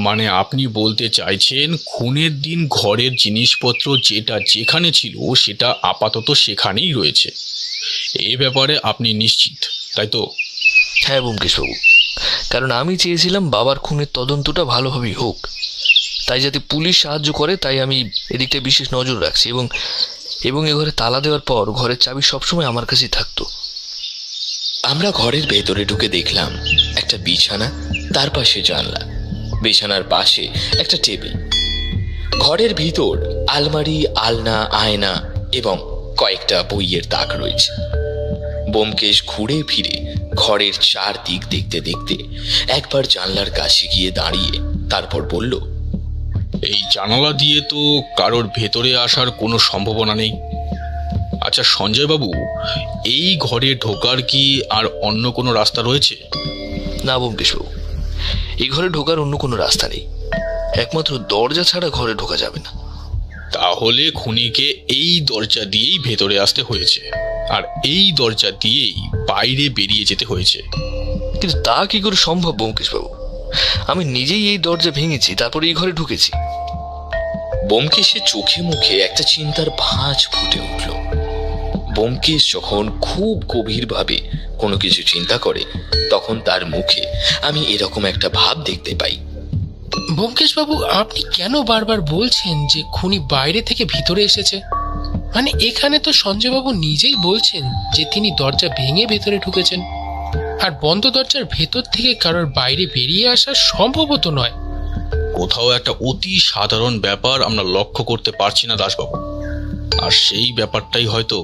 B: মানে আপনি বলতে চাইছেন খুনের দিন ঘরের জিনিসপত্র যেটা যেখানে ছিল সেটা আপাতত সেখানেই রয়েছে, এই ব্যাপারে আপনি নিশ্চিত, তাই তো?
F: হ্যাঁ ব্যোমকেশবাবু, কারণ আমি চেয়েছিলাম বাবার খুনের তদন্তটা ভালোভাবেই হোক, তাই যাতে পুলিশ সাহায্য করে তাই আমি এদিকটা বিশেষ নজর রাখছি। এবং এ ঘরে তালা দেওয়ার পর ঘরের চাবি সবসময় আমার কাছেই থাকতো।
A: আমরা ঘরের ভেতরে ঢুকে দেখলাম একটা বিছানা, তার পাশে জানলা, বিছানার পাশে একটা টেবিল, ঘরের ভিতর আলমারি, আলনা, আয়না এবং কয়েকটা বইয়ের তাক রয়েছে। ব্যোমকেশ ঘুরে ফিরে ঘরের চারদিক দেখতে দেখতে একবার জানলার কাছে গিয়ে দাঁড়িয়ে তারপর বলল,
B: এই জানালা দিয়ে তো কারোর ভেতরে আসার কোনো সম্ভাবনা নেই। আচ্ছা সঞ্জয়বাবু, এই ঘরে ঢোকার কি আর অন্য কোনো রাস্তা রয়েছে?
F: না ব্যোমকেশবাবু, এই ঘরে ঢোকার অন্য কোনো রাস্তা নেই, একমাত্র দরজা ছাড়া ঘরে ঢোকা যাবে না।
B: তাহলে খুনিকে এই দরজা দিয়েই ভেতরে আসতে হয়েছে, আর এই দরজা দিয়েই বাইরে বেরিয়ে যেতে হয়েছে।
F: কিন্তু তা কি করে সম্ভব ব্যোমকেশবাবু? আমি নিজেই এই দরজা ভেঙেছি, তারপরে এই ঘরে ঢুকেছি।
A: ব্যোমকেশের চোখে মুখে একটা চিন্তার ভাঁজ ফুটে উঠল। ব্যোমকেশ যখন খুব গভীরভাবে কোনো কিছু চিন্তা করে তখন তার মুখে আমি এরকম একটা ভাব দেখতে পাই।
D: ব্যোমকেশবাবু, আপনি কেন বারবার বলছেন যে খুনি বাইরে থেকে ভিতরে এসেছে? মানে এখানে তো সঞ্জয়বাবু নিজেই বলছেন যে তিনি দরজা ভেঙে ভেতরে ঢুকেছেন, আর বন্ধ দরজার ভেতর থেকে কারোর বাইরে বেরিয়ে আসা সম্ভবত নয়।
B: কোথাও একটা অতি সাধারণ ব্যাপার আমরা লক্ষ্য করতে পারছি না দাসবাবু, আর সেই ব্যাপারটাই হয়তো।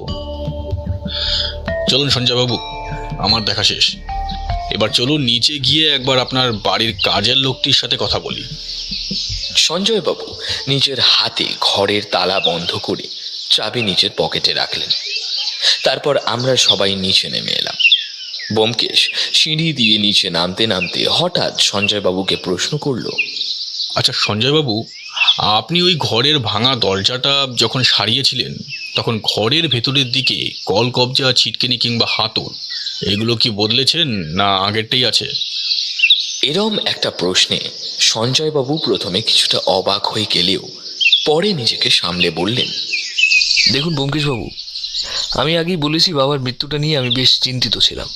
B: চলুন সঞ্জয়বাবু, আমার দেখা শেষ, এবার চলুন নিচে গিয়ে একবার আপনার বাড়ির কাজের লোকটির সাথে কথা বলি।
A: সঞ্জয়বাবু নিজের হাতে ঘরের তালা বন্ধ করে চাবি নিচের পকেটে রাখলেন। তারপর আমরা সবাই নিচে নেমে এলাম। ব্যোমকেশ সিঁড়ি দিয়ে নিচে নামতে নামতে হঠাৎ সঞ্জয়বাবুকে প্রশ্ন করল,
B: আচ্ছা সঞ্জয়বাবু, আপনি ওই ঘরের ভাঙা দরজাটা যখন সারিয়েছিলেন তখন ঘরের ভেতরের দিকে কলকবজা, ছিটকিনি কিংবা হাতল এগুলো কি বদলেছেন না আগেরটাই আছে?
A: এরম একটা প্রশ্নে সঞ্জয়বাবু প্রথমে কিছুটা অবাক হয়ে গেলেও পরে নিজেকে সামলে বললেন,
F: দেখুন ব্যোমকেশবাবু, আমি আগেই বলেছি বাবার মৃত্যুটা নিয়ে আমি বেশ চিন্তিত ছিলাম,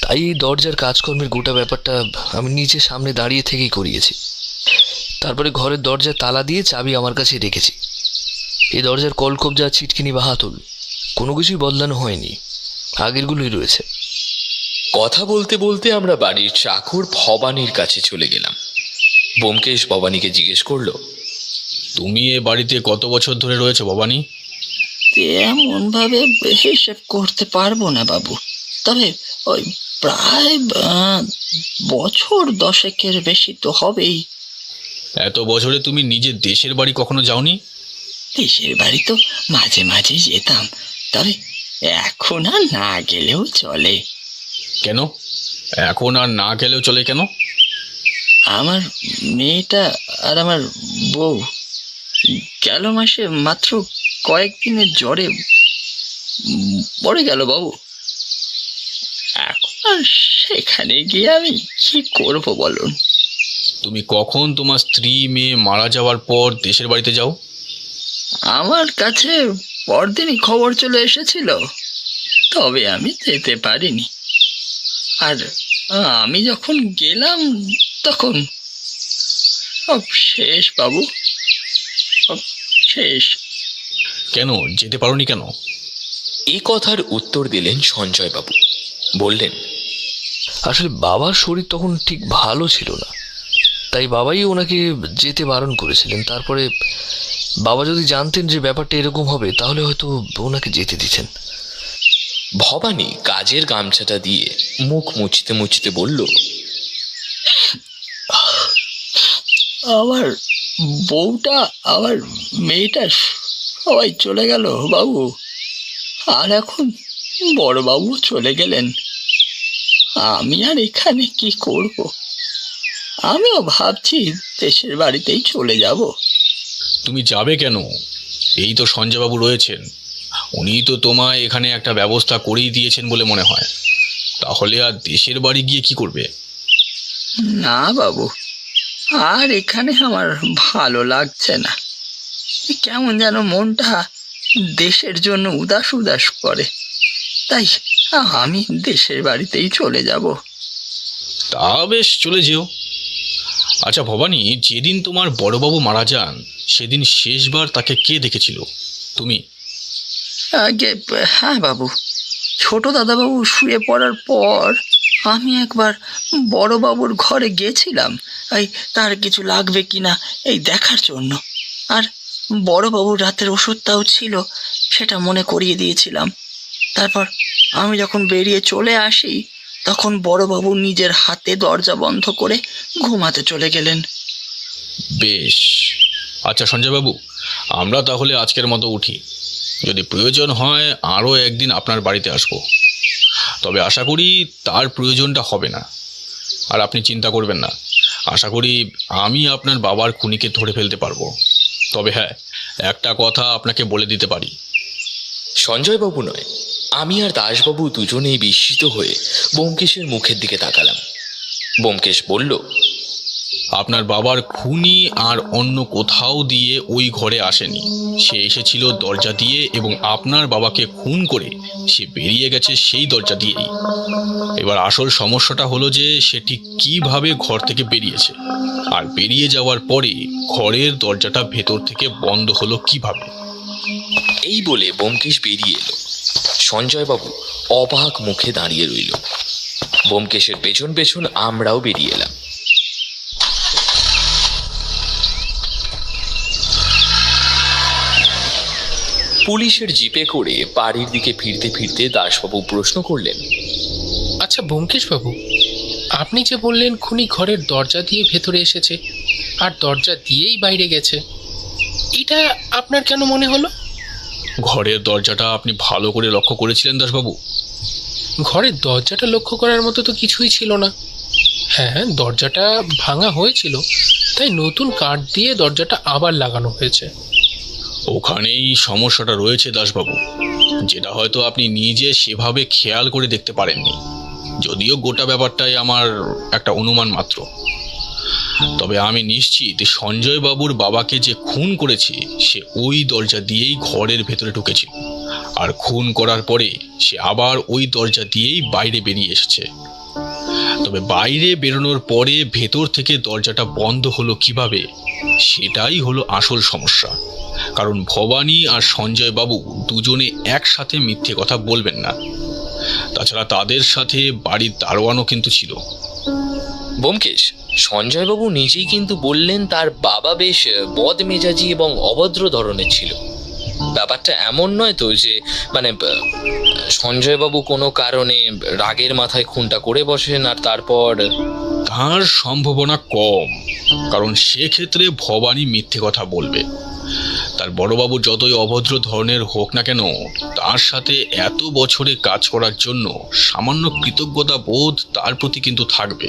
F: তাই এই দরজার কাজকর্মের গোটা ব্যাপারটা আমি নিচে সামনে দাঁড়িয়ে থেকেই করিয়েছি। তারপরে ঘরের দরজায় তালা দিয়ে চাবি আমার কাছে রেখেছি। এই দরজার কলকবজা, ছিটকিনি বা হাতল কোনো কিছুই বদলানো হয়নি, আগেরগুলোই রয়েছে।
A: কথা বলতে বলতে আমরা বাড়ির চাকর ভবানীর কাছে চলে গেলাম। ব্যোমকেশ ভবানীকে জিজ্ঞেস করলো,
B: তুমি এ বাড়িতে কত বছর ধরে রয়েছো ভবানী?
E: তেমন ভাবে হিসেব করতে পারবো না বাবু, তবে ওই প্রায় বছর 10 বেশি তো হবেই।
B: এত বছরে তুমি নিজের দেশের বাড়ি কখনো যাওনি?
E: দেশের বাড়ি তো মাঝে মাঝে যেতাম, তবে এখন আর না গেলেও চলে।
B: কেন এখন আর না গেলেও চলে কেন?
E: আমার মেয়েটা আর আমার বউ গেল মাসে মাত্র কয়েকদিনের জ্বরে পড়ে গেল বাবু। এখন আর সেখানে গিয়ে আমি কি করব বলুন?
B: তুমি কখন তোমার স্ত্রী মেয়ে মারা যাওয়ার পর দেশের বাড়িতে যাও?
E: আমার কাছে পরদিনই খবর চলে এসেছিল, তবে আমি যেতে পারিনি। আর আমি যখন গেলাম তখন সব শেষ বাবু, সব শেষ।
B: কেন যেতে পারোনি কেন?
A: এই কথার উত্তর দিলেন সঞ্জয়বাবু। বললেন,
F: আসলে বাবার শরীর তখন ঠিক ভালো ছিল না, তাই বাবাই ওনাকে যেতে বারণ করেছিলেন। তারপরে বাবা যদি জানতেন যে ব্যাপারটা এরকম হবে তাহলে হয়তো ওনাকে যেতে দিতেন।
A: ভবানী কাজের গামছাটা দিয়ে মুখ মুছতে মুছতে বলল,
E: আমার বউটা, আমার মেয়েটা সবাই চলে গেল বাবু। আর এখন বড়বাবু চলে গেলেন, আমি আর এখানে কি করব? আমিও ভাবছি দেশের বাড়িতেই চলে যাব।
B: তুমি যাবে কেন? এই তো সঞ্জয়বাবু রয়েছেন, উনি তো তোমায় এখানে একটা ব্যবস্থা করেই দিয়েছেন বলে মনে হয়। তাহলে আর দেশের বাড়ি গিয়ে কি করবে?
E: না বাবু, আর এখানে আমার ভালো লাগছে না। কেমন যেন মনটা দেশের জন্য উদাস উদাস করে। তাই আমি দেশের বাড়িতেই চলে যাব।
B: তা বেশ, চলে যেও। আচ্ছা ভবানী, যেদিন তোমার বড়বাবু মারা যান সেদিন শেষবার তাকে কে দেখেছিল? তুমি?
E: আগে হ্যাঁ বাবু, ছোট দাদাবাবু শুয়ে পড়ার পর আমি একবার বড়বাবুর ঘরে গেছিলাম, এই তার কিছু লাগবে কিনা এই দেখার জন্য। আর বড়বাবুর রাতের ওষুধটাও ছিল, সেটা মনে করিয়ে দিয়েছিলাম। তারপর আমি যখন বেরিয়ে চলে আসি তখন বড়বাবু নিজের হাতে দরজা বন্ধ করে ঘুমাতে চলে গেলেন।
B: বেশ। আচ্ছা সঞ্জয়বাবু, আমরা তাহলে আজকের মতো উঠি। যদি প্রয়োজন হয় আরও একদিন আপনার বাড়িতে আসব, তবে আশা করি তার প্রয়োজনটা হবে না। আর আপনি চিন্তা করবেন না, আশা করি আমি আপনার বাবার খুনিকে ধরে ফেলতে পারবো। তবে হ্যাঁ, একটা কথা আপনাকে বলে দিতে পারি।
A: সঞ্জয়বাবু নয়, আমি আর দাসবাবু দুজনেই বিস্মিত হয়ে ব্যোমকেশের মুখের দিকে তাকালাম। ব্যোমকেশ বলল,
B: আপনার বাবার খুনি আর অন্য কোথাও দিয়ে ওই ঘরে আসেনি। সে এসেছিল দরজা দিয়ে, এবং আপনার বাবাকে খুন করে সে বেরিয়ে গেছে সেই দরজা দিয়েই। এবার আসল সমস্যাটা হলো যে সে ঠিক কীভাবে ঘর থেকে বেরিয়েছে, আর বেরিয়ে যাওয়ার পরে ঘরের দরজাটা ভেতর থেকে বন্ধ হলো কিভাবে।
A: এই বলে ব্যোমকেশ বেরিয়ে এলো। সঞ্জয়বাবু অবাক মুখে দাঁড়িয়ে রইল। ব্যোমকেশের পেছন পেছন আমরাও বেরিয়ে এলাম। পুলিশের জিপে করে বাড়ির দিকে ফিরতে ফিরতে দাসবাবু প্রশ্ন করলেন,
D: আচ্ছা ব্যোমকেশ বাবু, আপনি যে বললেন খুনি ঘরের দরজা দিয়ে ভেতরে এসেছে আর দরজা দিয়েই বাইরে গেছে, এটা আপনার কেন মনে হলো?
B: ঘরের দরজাটা আপনি ভালো করে লক্ষ্য করেছিলেন দাসবাবু?
D: ঘরের দরজাটা লক্ষ্য করার মতো তো কিছুই ছিল না। হ্যাঁ, দরজাটা ভাঙা হয়েছিল, তাই নতুন কাঠ দিয়ে দরজাটা আবার লাগানো হয়েছে।
B: ওখানেই সমস্যাটা রয়েছে দাসবাবু, যেটা হয়তো আপনি নিজে সেভাবে খেয়াল করে দেখতে পারেননি। যদিও গোটা ব্যাপারটাই আমার একটা অনুমান মাত্র, তবে আমি নিশ্চিত সঞ্জয়বাবুর বাবাকে যে খুন করেছে সে ওই দরজা দিয়েই ঘরের ভেতরে ঢুকেছিল, আর খুন করার পরে সে আবার ওই দরজা দিয়েই বাইরে বেরিয়ে এসেছে। তবে বাইরে বেরোনোর পরে ভেতর থেকে দরজাটা বন্ধ হলো কিভাবে, সেটাই হলো আসল সমস্যা। কারণ ভবানী আর সঞ্জয়বাবু দুজনে একসাথে মিথ্যে কথা বলবেন না। তাছাড়া তাদের সাথে বাড়ির দারোয়ানও কিন্তু ছিল।
A: ব্যোমকেশ, সঞ্জয়বাবু নিজেই কিন্তু বললেন তার বাবা বেশ বদমেজাজি এবং অভদ্র ধরনের ছিল। ব্যাপারটা এমন নয় তো যে সঞ্জয়বাবু কোনো কারণে রাগের মাথায় খুনটা করে বসেন আর তারপর?
B: তার সম্ভাবনা কম, কারণ সেক্ষেত্রে ভবানী মিথ্যে কথা বলবে। তার বড়বাবু যতই অভদ্র ধরনের হোক না কেন, তার সাথে এত বছরে কাজ করার জন্য সামান্য কৃতজ্ঞতা বোধ তার প্রতি কিন্তু থাকবে।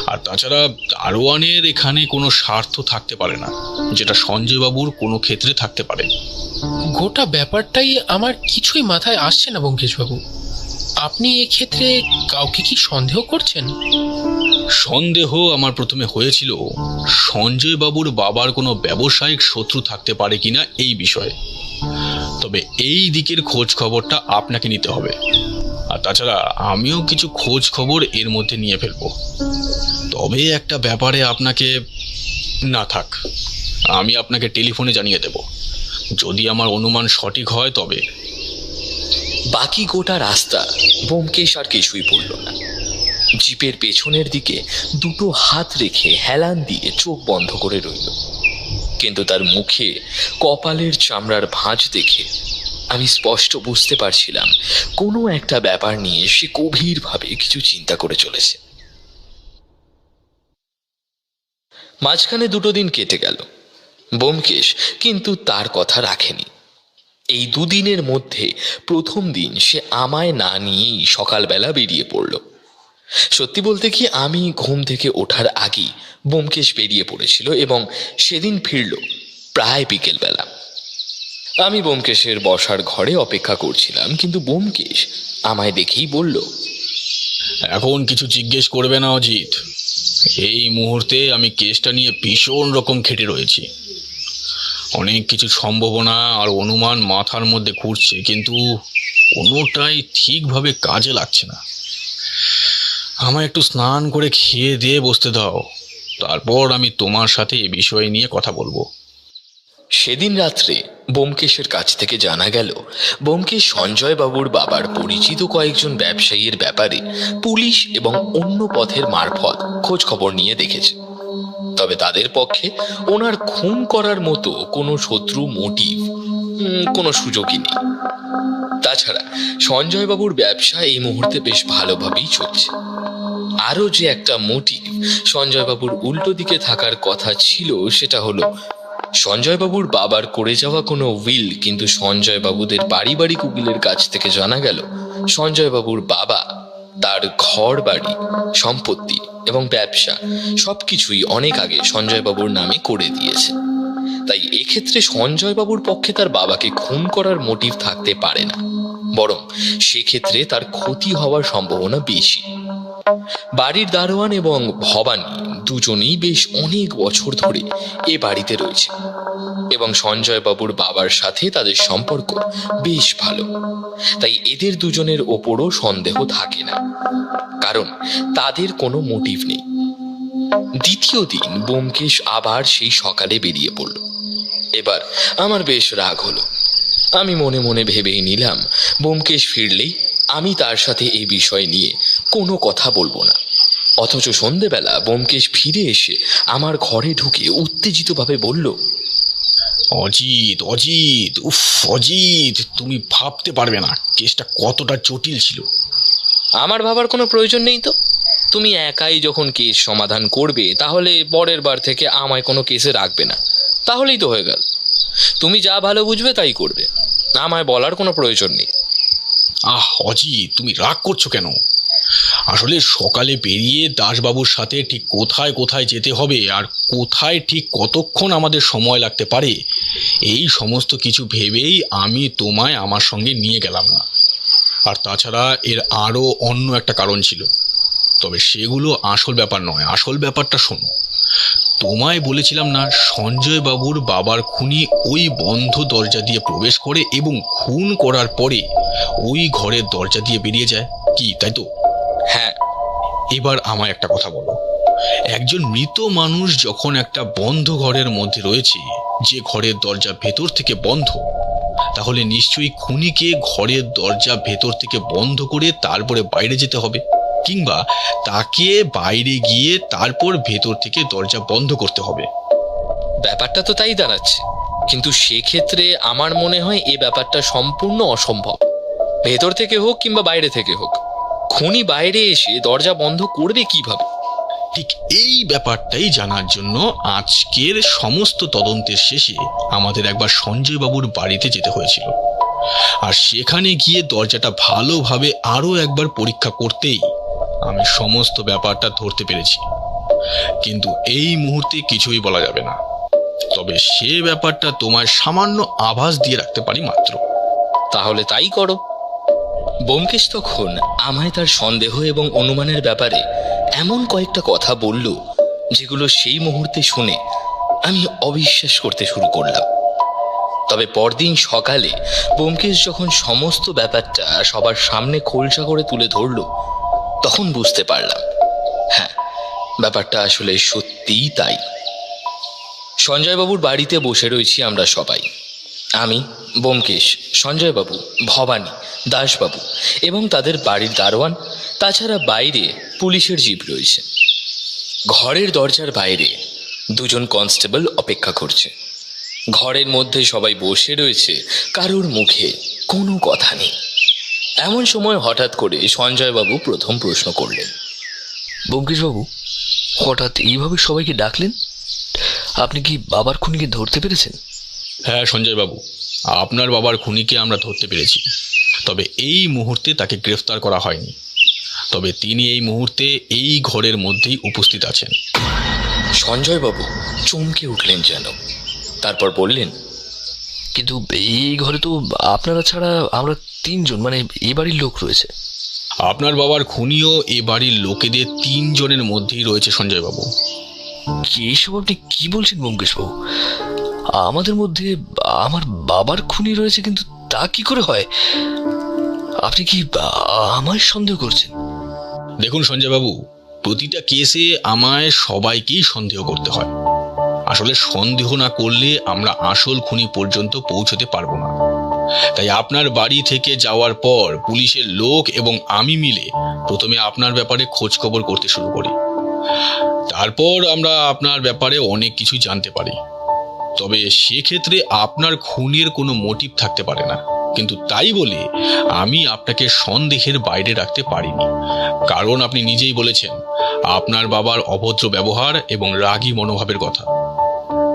B: আর তাছাড়া দারোয়ানের এখানে কোনো স্বার্থ থাকতে পারে না, যেটা সঞ্জয়বাবুর কোনো ক্ষেত্রে থাকতে পারে।
D: গোটা ব্যাপারটাই আমার কিছুই মাথায় আসছে না ব্যোমকেশবাবু। আপনি এক্ষেত্রে কাউকে কি সন্দেহ করছেন?
B: সন্দেহ আমার প্রথমে হয়েছিল সঞ্জয়বাবুর বাবার কোনো ব্যবসায়িক শত্রু থাকতে পারে কিনা এই বিষয়ে। তবে এই দিকের খোঁজ খবরটা আপনাকে নিতে হবে, আর তাছাড়া আমিও কিছু খোঁজ খবর এর মধ্যে নিয়ে ফেলবো। তবে একটা ব্যাপারে আপনাকে না থাক, আমি আপনাকে টেলিফোনে জানিয়ে দেব, যদি আমার অনুমান সঠিক হয় তবে।
A: বাকি গোটা রাস্তা ব্যোমকেশ আর কিছুই বলল না। জিপের পেছনের দিকে দুটো হাত রেখে হেলান দিয়ে চোখ বন্ধ করে রইল। কিন্তু তার মুখে কপালের চামড়ার ভাঁজ দেখে আমি স্পষ্ট বুঝতে পারছিলাম কোনো একটা ব্যাপার নিয়ে সে গভীরভাবে কিছু চিন্তা করে চলেছে। মাঝখানে 2 দিন কেটে গেল। ব্যোমকেশ কিন্তু তার কথা রাখেনি। এই 2 দিনের মধ্যে প্রথম দিন সে আমায় না নিয়েই সকালবেলা বেরিয়ে পড়ল। সত্যি বলতে কি, আমি ঘুম থেকে ওঠার আগেই ব্যোমকেশ বেরিয়ে পড়েছিল এবং সেদিন ফিরল প্রায় বিকেলবেলা। আমি ব্যোমকেশের বসার ঘরে অপেক্ষা করছিলাম, কিন্তু ব্যোমকেশ আমায় দেখেই বলল,
B: এখন কিছু জিজ্ঞেস করবে না অজিত। এই মুহূর্তে আমি কেসটা নিয়ে ভীষণ রকম খেটে রয়েছি। অনেক কিছু সম্ভাবনা আর অনুমান মাথার মধ্যে ঘুরছে, কিন্তু কোনোটাই ঠিকভাবে কাজে লাগছে না। আমায় একটু স্নান করে খেয়ে দিয়ে বসতে দাও, তারপর আমি তোমার সাথে এ বিষয় নিয়ে কথা বলবো।
A: সেদিন রাত্রে ব্যোমকেশের কাছ থেকে জানা গেল, ব্যোমকেশ সঞ্জয় বাবুর বাবার পরিচিত কয়েকজন ব্যবসায়ীর ব্যাপারে পুলিশ এবং অন্য পথের মারফত খোঁজ খবর নিয়ে দেখেছে। তবে তাদের পক্ষে ওনার খুন করার মতো কোনো শত্রু মোটিভ, কোনো সুযোগই নেই। তাছাড়া সঞ্জয় বাবুর ব্যবসা এই মুহূর্তে বেশ ভালোভাবেই চলছে। আরও যে একটা মোটিভ সঞ্জয় বাবুর উল্টো দিকে থাকার কথা ছিল, সেটা হলো সঞ্জয় বাবুর বাবার করে যাওয়া কোনো উইল, কিন্তু সঞ্জয় বাবুদের পারিবারিক উকিলের কাছ থেকে জানা গেল সঞ্জয় বাবুর বাবা তার ঘর বাড়ি, সম্পত্তি এবং ব্যবসা সবকিছুই অনেক আগে সঞ্জয় বাবুর নামে করে দিয়েছে। তাই এক্ষেত্রে সঞ্জয় বাবুর পক্ষে তার বাবাকে খুন করার মোটিভ থাকতে পারে না, বরং সেক্ষেত্রে তার ক্ষতি হওয়ার সম্ভাবনা বেশি। বাড়ির দারোয়ান এবং ভবানী দুজনেই বেশ অনেক বছর ধরে এ বাড়িতে রয়েছে এবং সঞ্জয় বাবুর বাবার সাথে তাদের সম্পর্ক বেশ ভালো। তাই এদের দুজনের ওপরও সন্দেহ থাকে না, কারণ তাদের কোনো মোটিভ নেই। দ্বিতীয় দিন ব্যোমকেশ আবার সেই সকালে বেরিয়ে পড়ল। এবার আমার বেশ রাগ হলো। আমি মনে মনে ভেবেই নিলাম, ব্যোমকেশ ফিরলেই আমি তার সাথে এই বিষয় নিয়ে কোনো কথা বলবো না। অথচ সন্ধেবেলা ব্যোমকেশ ফিরে এসে আমার ঘরে ঢুকে উত্তেজিতভাবে বলল,
B: অজিত, অজিত, উফ অজিত, তুমি ভাবতে পারবে না কেসটা কতটা জটিল ছিল।
A: আমার ভাবার কোনো প্রয়োজন নেই তো। তুমি একাই যখন কেস সমাধান করবে, তাহলে পরের বার থেকে আমায় কোনো কেসে রাখবে না, তাহলেই তো হয়ে গেল। তুমি যা ভালো বুঝবে তাই করবে, আমায় বলার কোনো প্রয়োজন নেই।
B: আহ অজিত, তুমি রাগ করছো কেন? আসলে সকালে বেরিয়ে দাসবাবুর সাথে ঠিক কোথায় কোথায় যেতে হবে আর কোথায় ঠিক কতক্ষণ আমাদের সময় লাগতে পারে, এই সমস্ত কিছু ভেবেই আমি তোমায় আমার সঙ্গে নিয়ে গেলাম না। আর তাছাড়া এর আরও অন্য একটা কারণ ছিল, তবে সেগুলো আসল ব্যাপার নয়। আসল ব্যাপারটা শোনো। তোমায় বলেছিলাম না, সঞ্জয় বাবুর বাবার খুনি ওই বন্ধ দরজা দিয়ে প্রবেশ করে এবং খুন করার পরে ওই ঘরের দরজা দিয়ে বেরিয়ে যায়, কি তাই তো?
A: হ্যাঁ।
B: এবার আমায় একটা কথা বলো, একজন মৃত মানুষ যখন একটা বন্ধ ঘরের মধ্যে রয়েছে, যে ঘরের দরজা ভেতর থেকে বন্ধ, তাহলে নিশ্চয়ই খুনিকে ঘরের দরজা ভেতর থেকে বন্ধ করে তারপরে বাইরে যেতে হবে, কিংবা তাকে বাইরে গিয়ে তারপর ভেতর থেকে দরজা বন্ধ করতে হবে।
A: ব্যাপারটা তো তাই দাঁড়াচ্ছে, কিন্তু সেক্ষেত্রে আমার মনে হয় এ ব্যাপারটা সম্পূর্ণ অসম্ভব। ভেতর থেকে হোক কিংবা বাইরে থেকে হোক, খুনি বাইরে এসে দরজা বন্ধ করবে কিভাবে?
B: ঠিক এই ব্যাপারটাই জানার জন্য আজকের সমস্ত তদন্তের শেষে আমাদের একবার সঞ্জয় বাবুর বাড়িতে যেতে হয়েছিল। আর সেখানে গিয়ে দরজাটা ভালোভাবে আরও একবার পরীক্ষা করতেই আমি সমস্ত ব্যাপারটা ধরতে পেরেছি। কিন্তু এই মুহূর্তে কিছুই বলা যাবে না, তবে সে ব্যাপারটা তোমায় সামান্য আভাস দিয়ে রাখতে পারি মাত্র।
A: তাহলে তাই করো। ব্যোমকেশ তখন আমায় তার সন্দেহ এবং অনুমানের ব্যাপারে এমন কয়েকটা কথা বলল, যেগুলো সেই মুহূর্তে শুনে আমি অবিশ্বাস করতে শুরু করলাম। তবে পরদিন সকালে ব্যোমকেশ যখন সমস্ত ব্যাপারটা সবার সামনে খোলসা করে তুলে ধরল, তখন বুঝতে পারলাম, হ্যাঁ, ব্যাপারটা আসলে সত্যিই তাই। সঞ্জয়বাবুর বাড়িতে বসে রয়েছি আমরা সবাই। আমি, ব্যোমকেশ, সঞ্জয়বাবু, ভবানী, দাসবাবু এবং তাদের বাড়ির দারোয়ান, তাছাড়া বাইরে পুলিশের জিপ রয়েছে। ঘরের দরজার বাইরে 2 জন কনস্টেবল অপেক্ষা করছে। ঘরের মধ্যে সবাই বসে রয়েছে, কারোর মুখে কোনো কথা নেই। এমন সময় হঠাৎ করে সঞ্জয়বাবু প্রথম প্রশ্ন করলেন,
F: ব্যোমকেশবাবু, হঠাৎ এইভাবে সবাইকে ডাকলেন? আপনি কি বাবার খুনিকে ধরতে পেরেছেন?
B: হ্যাঁ সঞ্জয় বাবু, আপনার বাবার খুনিকে আমরা ধরতে পেরেছি, তবে এই মুহূর্তে তাকে গ্রেফতার করা হয়নি। তবে তিনি এই মুহূর্তে এই ঘরের মধ্যেই উপস্থিত আছেন।
A: সঞ্জয়বাবু চমকে উঠলেন যেন, তারপর বললেন,
F: কিন্তু এই ঘরে তো আপনারা ছাড়া আমরা 3 জন, মানে এ বাড়ির লোক রয়েছে।
B: আপনার বাবার খুনিও এ বাড়ির লোকেদের 3 জনের মধ্যেই রয়েছে সঞ্জয় বাবু।
F: এইসব আপনি কি বলছেন ব্যোমকেশবাবু? আমাদের মধ্যে আমার বাবার খুনি রয়েছে, কিন্তু তা কি করে হয়? আপনি কি আমায় সন্দেহ করছেন?
B: দেখুন সঞ্জয় বাবু, প্রতিটা কেসে আমায় সবাইকেই সন্দেহ করতে হয়। আসলে সন্দেহ না করলে আমরা আসল খুনি পর্যন্ত পৌঁছতে পারবো না। তাই আপনার বাড়ি থেকে যাওয়ার পর পুলিশের লোক এবং আমি মিলে প্রথমে আপনার ব্যাপারে খোঁজ খবর করতে শুরু করি। তারপর আমরা আপনার ব্যাপারে অনেক কিছু জানতে পারি। তবে সেক্ষেত্রে আপনার খুনের কোনো মোটিভ থাকতে পারে না, কিন্তু তাই বলে আমি আপনাকে সন্দেহের বাইরে রাখতে পারিনি। কারণ আপনি নিজেই বলেছেন আপনার বাবার অভদ্র ব্যবহার এবং রাগী মনোভাবের কথা।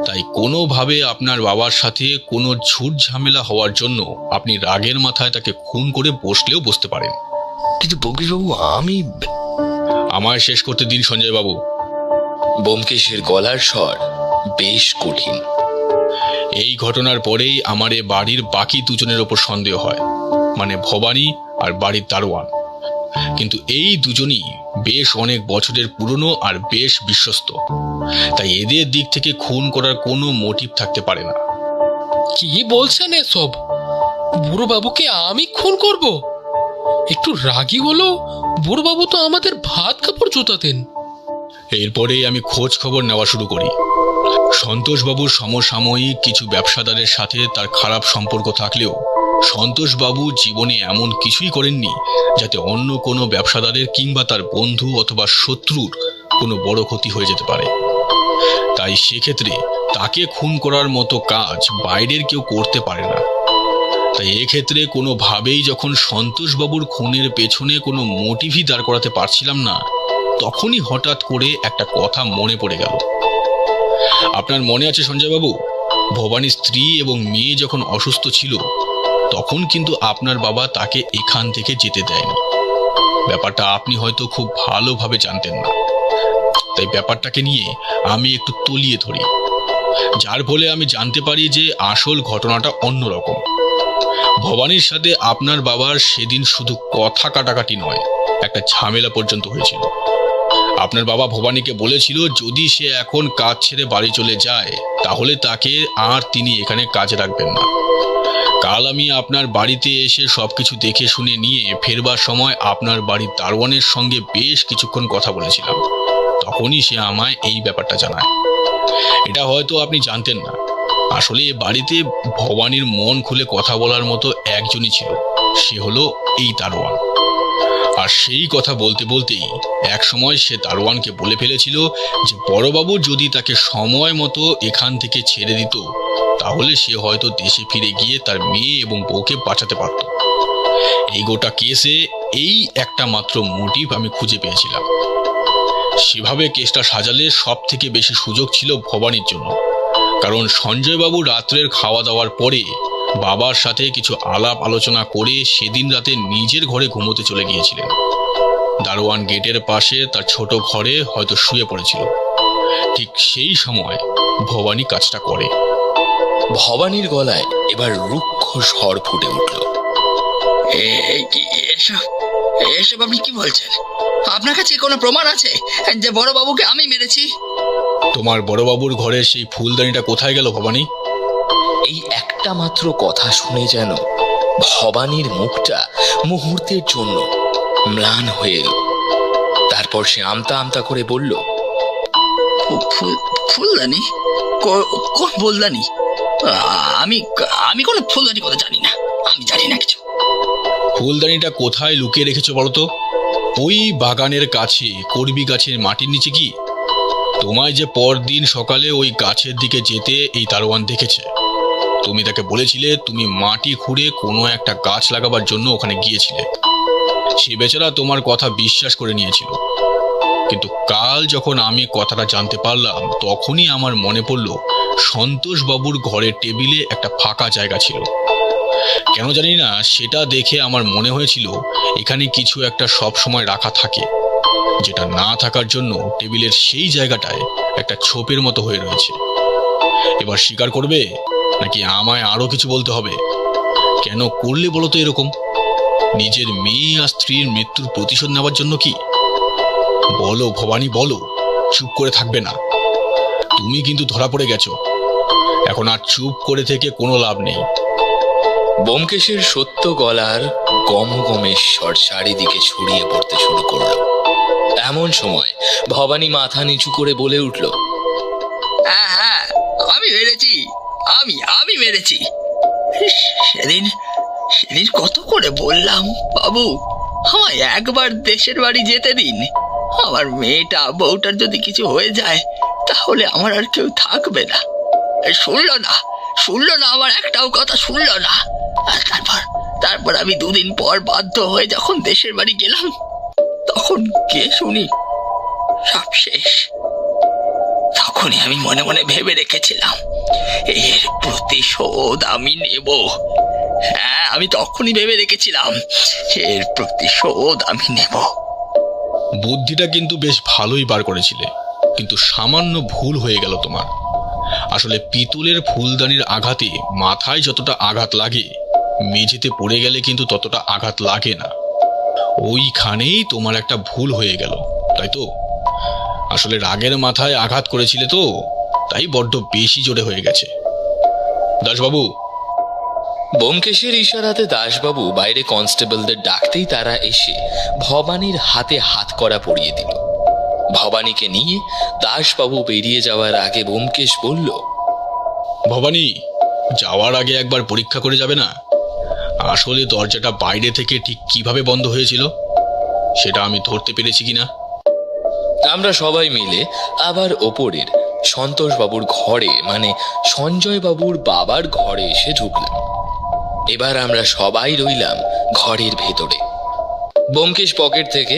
B: তাই কোনোভাবে আপনার বাবার সাথে কোনো ঝুট ঝামেলা হওয়ার জন্য আপনি রাগের মাথায় তাকে খুন করে বসলেও বসতে পারেন।
F: কিন্তু ব্যোমকেশবাবু, আমি
B: আমায় শেষ করতে দিন সঞ্জয় বাবু।
A: ব্যোমকেশের গলার স্বর বেশ কঠিন।
B: এই ঘটনার পরেই আমার এ বাড়ির বাকি 2 জনের ওপর সন্দেহ হয়, মানে ভবানী আর বাড়ির দারোয়ান। কিন্তু এই 2 জনই বেশ অনেক বছরের পুরনো আর বেশ বিশ্বস্ত, তাই এদের দিক থেকে খুন করার কোনো মোটিভ থাকতে পারে না।
D: কি বলছেন এসব? বুড়ো বাবুকে আমি খুন করব? একটু রাগী হলো বুড়ো বাবু তো আমাদের ভাত কাপড় জুতাতেন।
B: এরপরেই আমি খোঁজ খবর নেওয়া শুরু করি। সন্তোষবাবুর সমসাময়িক কিছু ব্যবসাদারের সাথে তার খারাপ সম্পর্ক থাকলেও সন্তোষবাবু জীবনে এমন কিছুই করেননি যাতে অন্য কোনো ব্যবসাদারের কিংবা তার বন্ধু অথবা শত্রুর কোনো বড় ক্ষতি হয়ে যেতে পারে। তাই সেক্ষেত্রে তাকে খুন করার মতো কাজ বাইরের কেউ করতে পারে না। তাই এক্ষেত্রে কোনোভাবেই যখন সন্তোষবাবুর খুনের পেছনে কোনো মোটিভই দাঁড় করাতে পারছিলাম না, তখনই হঠাৎ করে একটা কথা মনে পড়ে গেল। আপনার মনে আছে সঞ্জয়বাবু, ভবানীর স্ত্রী এবং মেয়ে যখন অসুস্থ ছিল তখন কিন্তু আপনার বাবা তাকে এখান থেকে যেতে দেয়নি। ব্যাপারটা আপনি হয়তো খুব ভালোভাবে জানতেন না, তাই ব্যাপারটাকে নিয়ে আমি একটু তলিয়ে ধরি, যার ফলে আমি জানতে পারি যে আসল ঘটনাটা অন্যরকম। ভবানীর সাথে আপনার বাবার সেদিন শুধু কথা কাটাকাটি নয়, একটা ঝামেলা পর্যন্ত হয়েছিল। আপনার বাবা ভবানীকে বলেছিল যদি সে এখন কাজ ছেড়ে বাড়ি চলে যায় তাহলে তাকে আর তিনি এখানে কাজে রাখবেন না। কাল আমি আপনার বাড়িতে এসে সবকিছু দেখে শুনে নিয়ে ফেরবার সময় আপনার বাড়ির দারোয়ানের সঙ্গে বেশ কিছুক্ষণ কথা বলেছিলাম। তখনই সে আমায় এই ব্যাপারটা জানায়। এটা হয়তো আপনি জানতেন না, আসলে এ বাড়িতে ভবানীর মন খুলে কথা বলার মতো একজনই ছিল, সে হলো এই দারোয়ান। আর সেই কথা বলতে বলতেই এক সময় সে দারোয়ানকে বলে ফেলেছিল যে বড়বাবু যদি তাকে সময় মতো এখান থেকে ছেড়ে দিত তাহলে সে হয়তো দেশে ফিরে গিয়ে তার মেয়ে এবং বউকে বাঁচাতে পারত। এই গোটা কেসে এই একটা মাত্র মোটিভ আমি খুঁজে পেয়েছিলাম। সেভাবে কেসটা সাজালে সব থেকে বেশি সুযোগ ছিল ভবানীর জন্য, কারণ সঞ্জয়বাবু রাত্রের খাওয়া দাওয়ার পরে বাবার সাথে কিছু আলাপ আলোচনা করে সেদিন রাতে নিজের ঘরে ঘুমোতে চলে গিয়েছিলেন। দারোয়ান গেটের পাশে তার ছোট ঘরে হয়তো শুয়ে পড়েছিল। ঠিক সেই সময় ভবানী কাজটা করে।
A: ভবানীর গলায় এবার রুক্ষ স্বর ফুটে উঠল।
E: এসব এসব আপনি কি বলছেন? আপনার কাছে কোনো প্রমাণ আছে যে বড়বাবুকে আমি মেরেছি?
B: তোমার বড়বাবুর ঘরের সেই ফুলদানিটা কোথায় গেল ভবানী?
A: এই একটা মাত্র কথা শুনে যেন ভবানীর মুখটা মুহূর্তের জন্য ম্লান হয়ে এলো। তারপর সে আমতা আমতা করে বলল,
E: ফুলদানি? কোন ফুলদানি? আমি আমি কোনো ফুলদানি কথা জানি না, আমি জানি না কিছু।
B: ফুলদানিটা কোথায় লুকিয়ে রেখেছো বলো তো? ওই বাগানের কাছে করবি গাছের মাটির নিচে কি? তোমায় যে পরদিন সকালে ওই গাছের দিকে যেতে এই দারোয়ান দেখেছে। তুমি তাকে বলেছিলে তুমি মাটি খুঁড়ে কোনো একটা গাছ লাগাবার জন্য ওখানে গিয়েছিলে। সে বেচারা তোমার কথা বিশ্বাস করে নিয়েছিল। কিন্তু কাল যখন আমি কথাটা জানতে পারলাম তখনই আমার মনে পড়ল সন্তোষবাবুর ঘরের টেবিলে একটা ফাঁকা জায়গা ছিল। কেন জানি না, সেটা দেখে আমার মনে হয়েছিল এখানে কিছু একটা সব সময় রাখা থাকে, যেটা না থাকার জন্য টেবিলের সেই জায়গাটায় একটা ছোপের মতো হয়ে রয়েছে। এবার স্বীকার করবে নাকি আমায় আরো কিছু বলতে হবে? কেন করলে বলো তো এরকম? নিজের মেয়ে আর স্ত্রীর মৃত্যুর প্রতিশোধ নেওয়ার জন্য কি? বলো ভবানী, বলো, চুপ করে থাকবে না। তুমি কিন্তু ধরা পড়ে গেছো, এখন আর চুপ করে থেকে কোনো লাভ নেই।
A: ব্যোমকেশের সত্য গলার গমগমের স্বর চারিদিকে ছড়িয়ে পড়তে শুরু করলো। এমন সময় ভবানী মাথা নিচু করে বলে উঠল,
E: হ্যাঁ হ্যাঁ, আমি মেরেছি, আমি মেরেছি। সেদিন সেদিন কত করে বললাম, বাবু আমায় একবার দেশের বাড়ি যেতে দিন, আমার মেয়েটা বউটার যদি কিছু হয়ে যায় তাহলে আমার আর কেউ থাকবে না। শুনলো না, আমার একটাও কথা শুনলো না। আর তারপর আমি দুদিন পর বাধ্য হয়ে যখন দেশের বাড়ি গেলাম, তখন কে শুনি সব শেষ। তখনই আমি মনে মনে ভেবে রেখেছিলাম, এর প্রতিশোধ আমি নেব। হ্যাঁ, আমি তখনই ভেবে রেখেছিলাম, এর প্রতিশোধ আমি নেব।
B: বুদ্ধিটা কিন্তু বেশ ভালোই বার করেছিলে, কিন্তু সামান্য ভুল হয়ে গেল তোমার। আসলে পিতলের ফুলদানির আঘাতে মাথায় যতটা আঘাত লাগে, মেঝেতে পড়ে গেলে কিন্তু ততটা আঘাত লাগে না। ওইখানেই তোমার একটা ভুল হয়ে গেল, তাই তো? আসলে রাগের মাথায় আঘাত করেছিলে তো, তাই বড্ড বেশি জোরে হয়ে গেছে। দাসবাবু।
A: ব্যোমকেশের ইশারাতে দাসবাবু বাইরে কনস্টেবলদের ডাকতেই তারা এসে ভবানীর হাতে হাত করা পরিয়ে দিল। ভবানীকে নিয়ে দাসবাবু বেরিয়ে যাওয়ার আগে ব্যোমকেশ বলল,
B: ভবানী, যাওয়ার আগে একবার পরীক্ষা করে যাবে না? আসলে দরজাটা বাইরে থেকে ঠিক কিভাবে বন্ধ হয়েছিল সেটা আমি ধরতে পেরেছি কিনা।
A: আমরা সবাই মিলে আবার ওপরের সন্তোষবাবুর ঘরে, মানে সঞ্জয় বাবুর বাবার ঘরে এসে ঢুকলাম। এবার আমরা সবাই রইলাম ঘরের ভেতরে। ব্যোমকেশ পকেট থেকে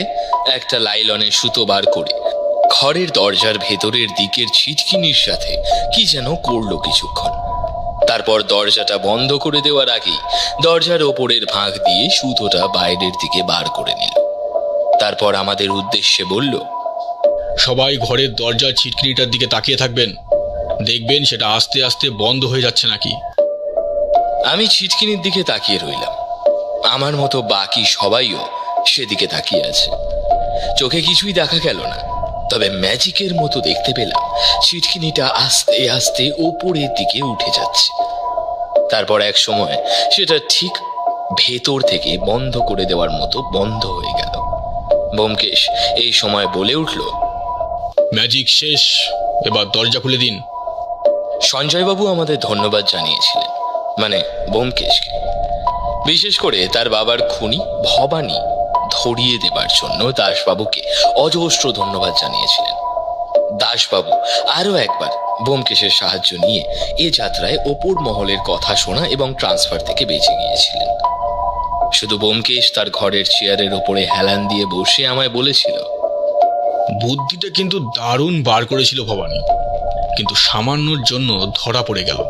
A: একটা লাইলনের সুতো বার করে ঘরের দরজার ভেতরের দিকের ছিটকিনির সাথে কি যেন করলো কিছুক্ষণ। তারপর দরজাটা বন্ধ করে দেওয়ার আগেই দরজার ওপরের ফাঁক দিয়ে সুতোটা বাইরের দিকে বার করে নিল। তারপর আমাদের উদ্দেশ্যে বলল,
B: সবাই ঘরের দরজার ছিটকিনিটার দিকে তাকিয়ে থাকবেন, দেখবেন সেটা আস্তে আস্তে বন্ধ হয়ে যাচ্ছে নাকি।
A: আমি ছিটকিনির দিকে তাকিয়ে রইলাম। আমার মতো বাকি সবাইও সেদিকে তাকিয়ে আছে। চোখে কিছুই দেখা গেল না, তবে ম্যাজিকের মতো দেখতে পেলাম ছিটকিনিটা আস্তে আস্তে ওপরের দিকে উঠে যাচ্ছে। তারপর এক সময় সেটা ঠিক ভেতর থেকে বন্ধ করে দেওয়ার মতো বন্ধ হয়ে গেল। ব্যোমকেশ এই সময় বলে উঠল,
B: ম্যাজিক শেষ, এবার দরজা খুলে দিন।
A: সঞ্জয়বাবু আমাদের ধন্যবাদ জানিয়েছিলেন, মানে ব্যোমকেশকে, বিশেষ করে তার বাবার খুনি ভবানী ধরিয়ে দেবার জন্য দাসবাবুকে অজস্র ধন্যবাদ জানিয়েছিলেন। দাসবাবু আরো একবার ব্যোমকেশের সাহায্য নিয়ে এ যাত্রায় ওপর মহলের কথা শোনা এবং ট্রান্সফার থেকে বেঁচে গিয়েছিলেন। শুধু ব্যোমকেশ তার ঘরের চেয়ারের ওপরে হেলান দিয়ে বসে আমায় বলেছিল,
B: বুদ্ধিটা কিন্তু দারুণ বার করেছিল ভবানী, কিন্তু সামান্যর জন্য ধরা পড়ে গেল।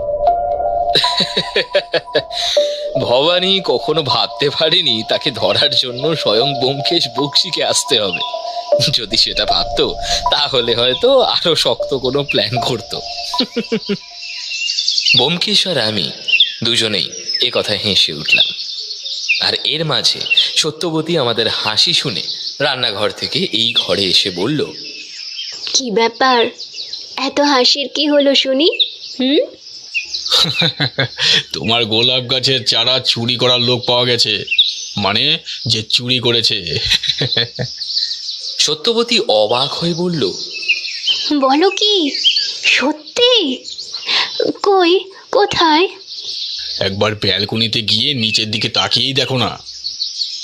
A: ভবানী কখনো ভাবতে পারেনি তাকে ধরার জন্য স্বয়ং ব্যোমকেশ বক্সিকে আসতে হবে। যদি সেটা ভাবতো তাহলে হয়তো আরো শক্ত কোনো প্ল্যান করতো। ব্যোমকেশ আর আমি দুজনেই এ কথা হেসে উঠলাম। আর এর মাঝে সত্যবতী আমাদের হাসি শুনে রান্নাঘর থেকে এই ঘরে এসে বলল,
C: কি ব্যাপার, এত হাসির কি হলো শুনি?
B: তোমার গোলাপ গাছের চারা চুরি করার লোক পাওয়া গেছে, মানে যে চুরি করেছে।
A: সত্যবতী অবাক হয়ে বলল,
C: বলো কি, সত্যি? কই, কোথায়?
B: একবার ব্যালকনিতে গিয়ে নিচের দিকে তাকিয়েই দেখো না।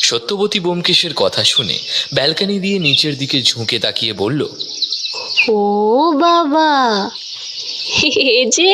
A: সত্যবতী ব্যোমকেশের কথা শুনে ব্যালকনি দিয়ে নিচের দিকে ঝুঁকে তাকিয়ে বলল,
C: ও বাবা, এ যে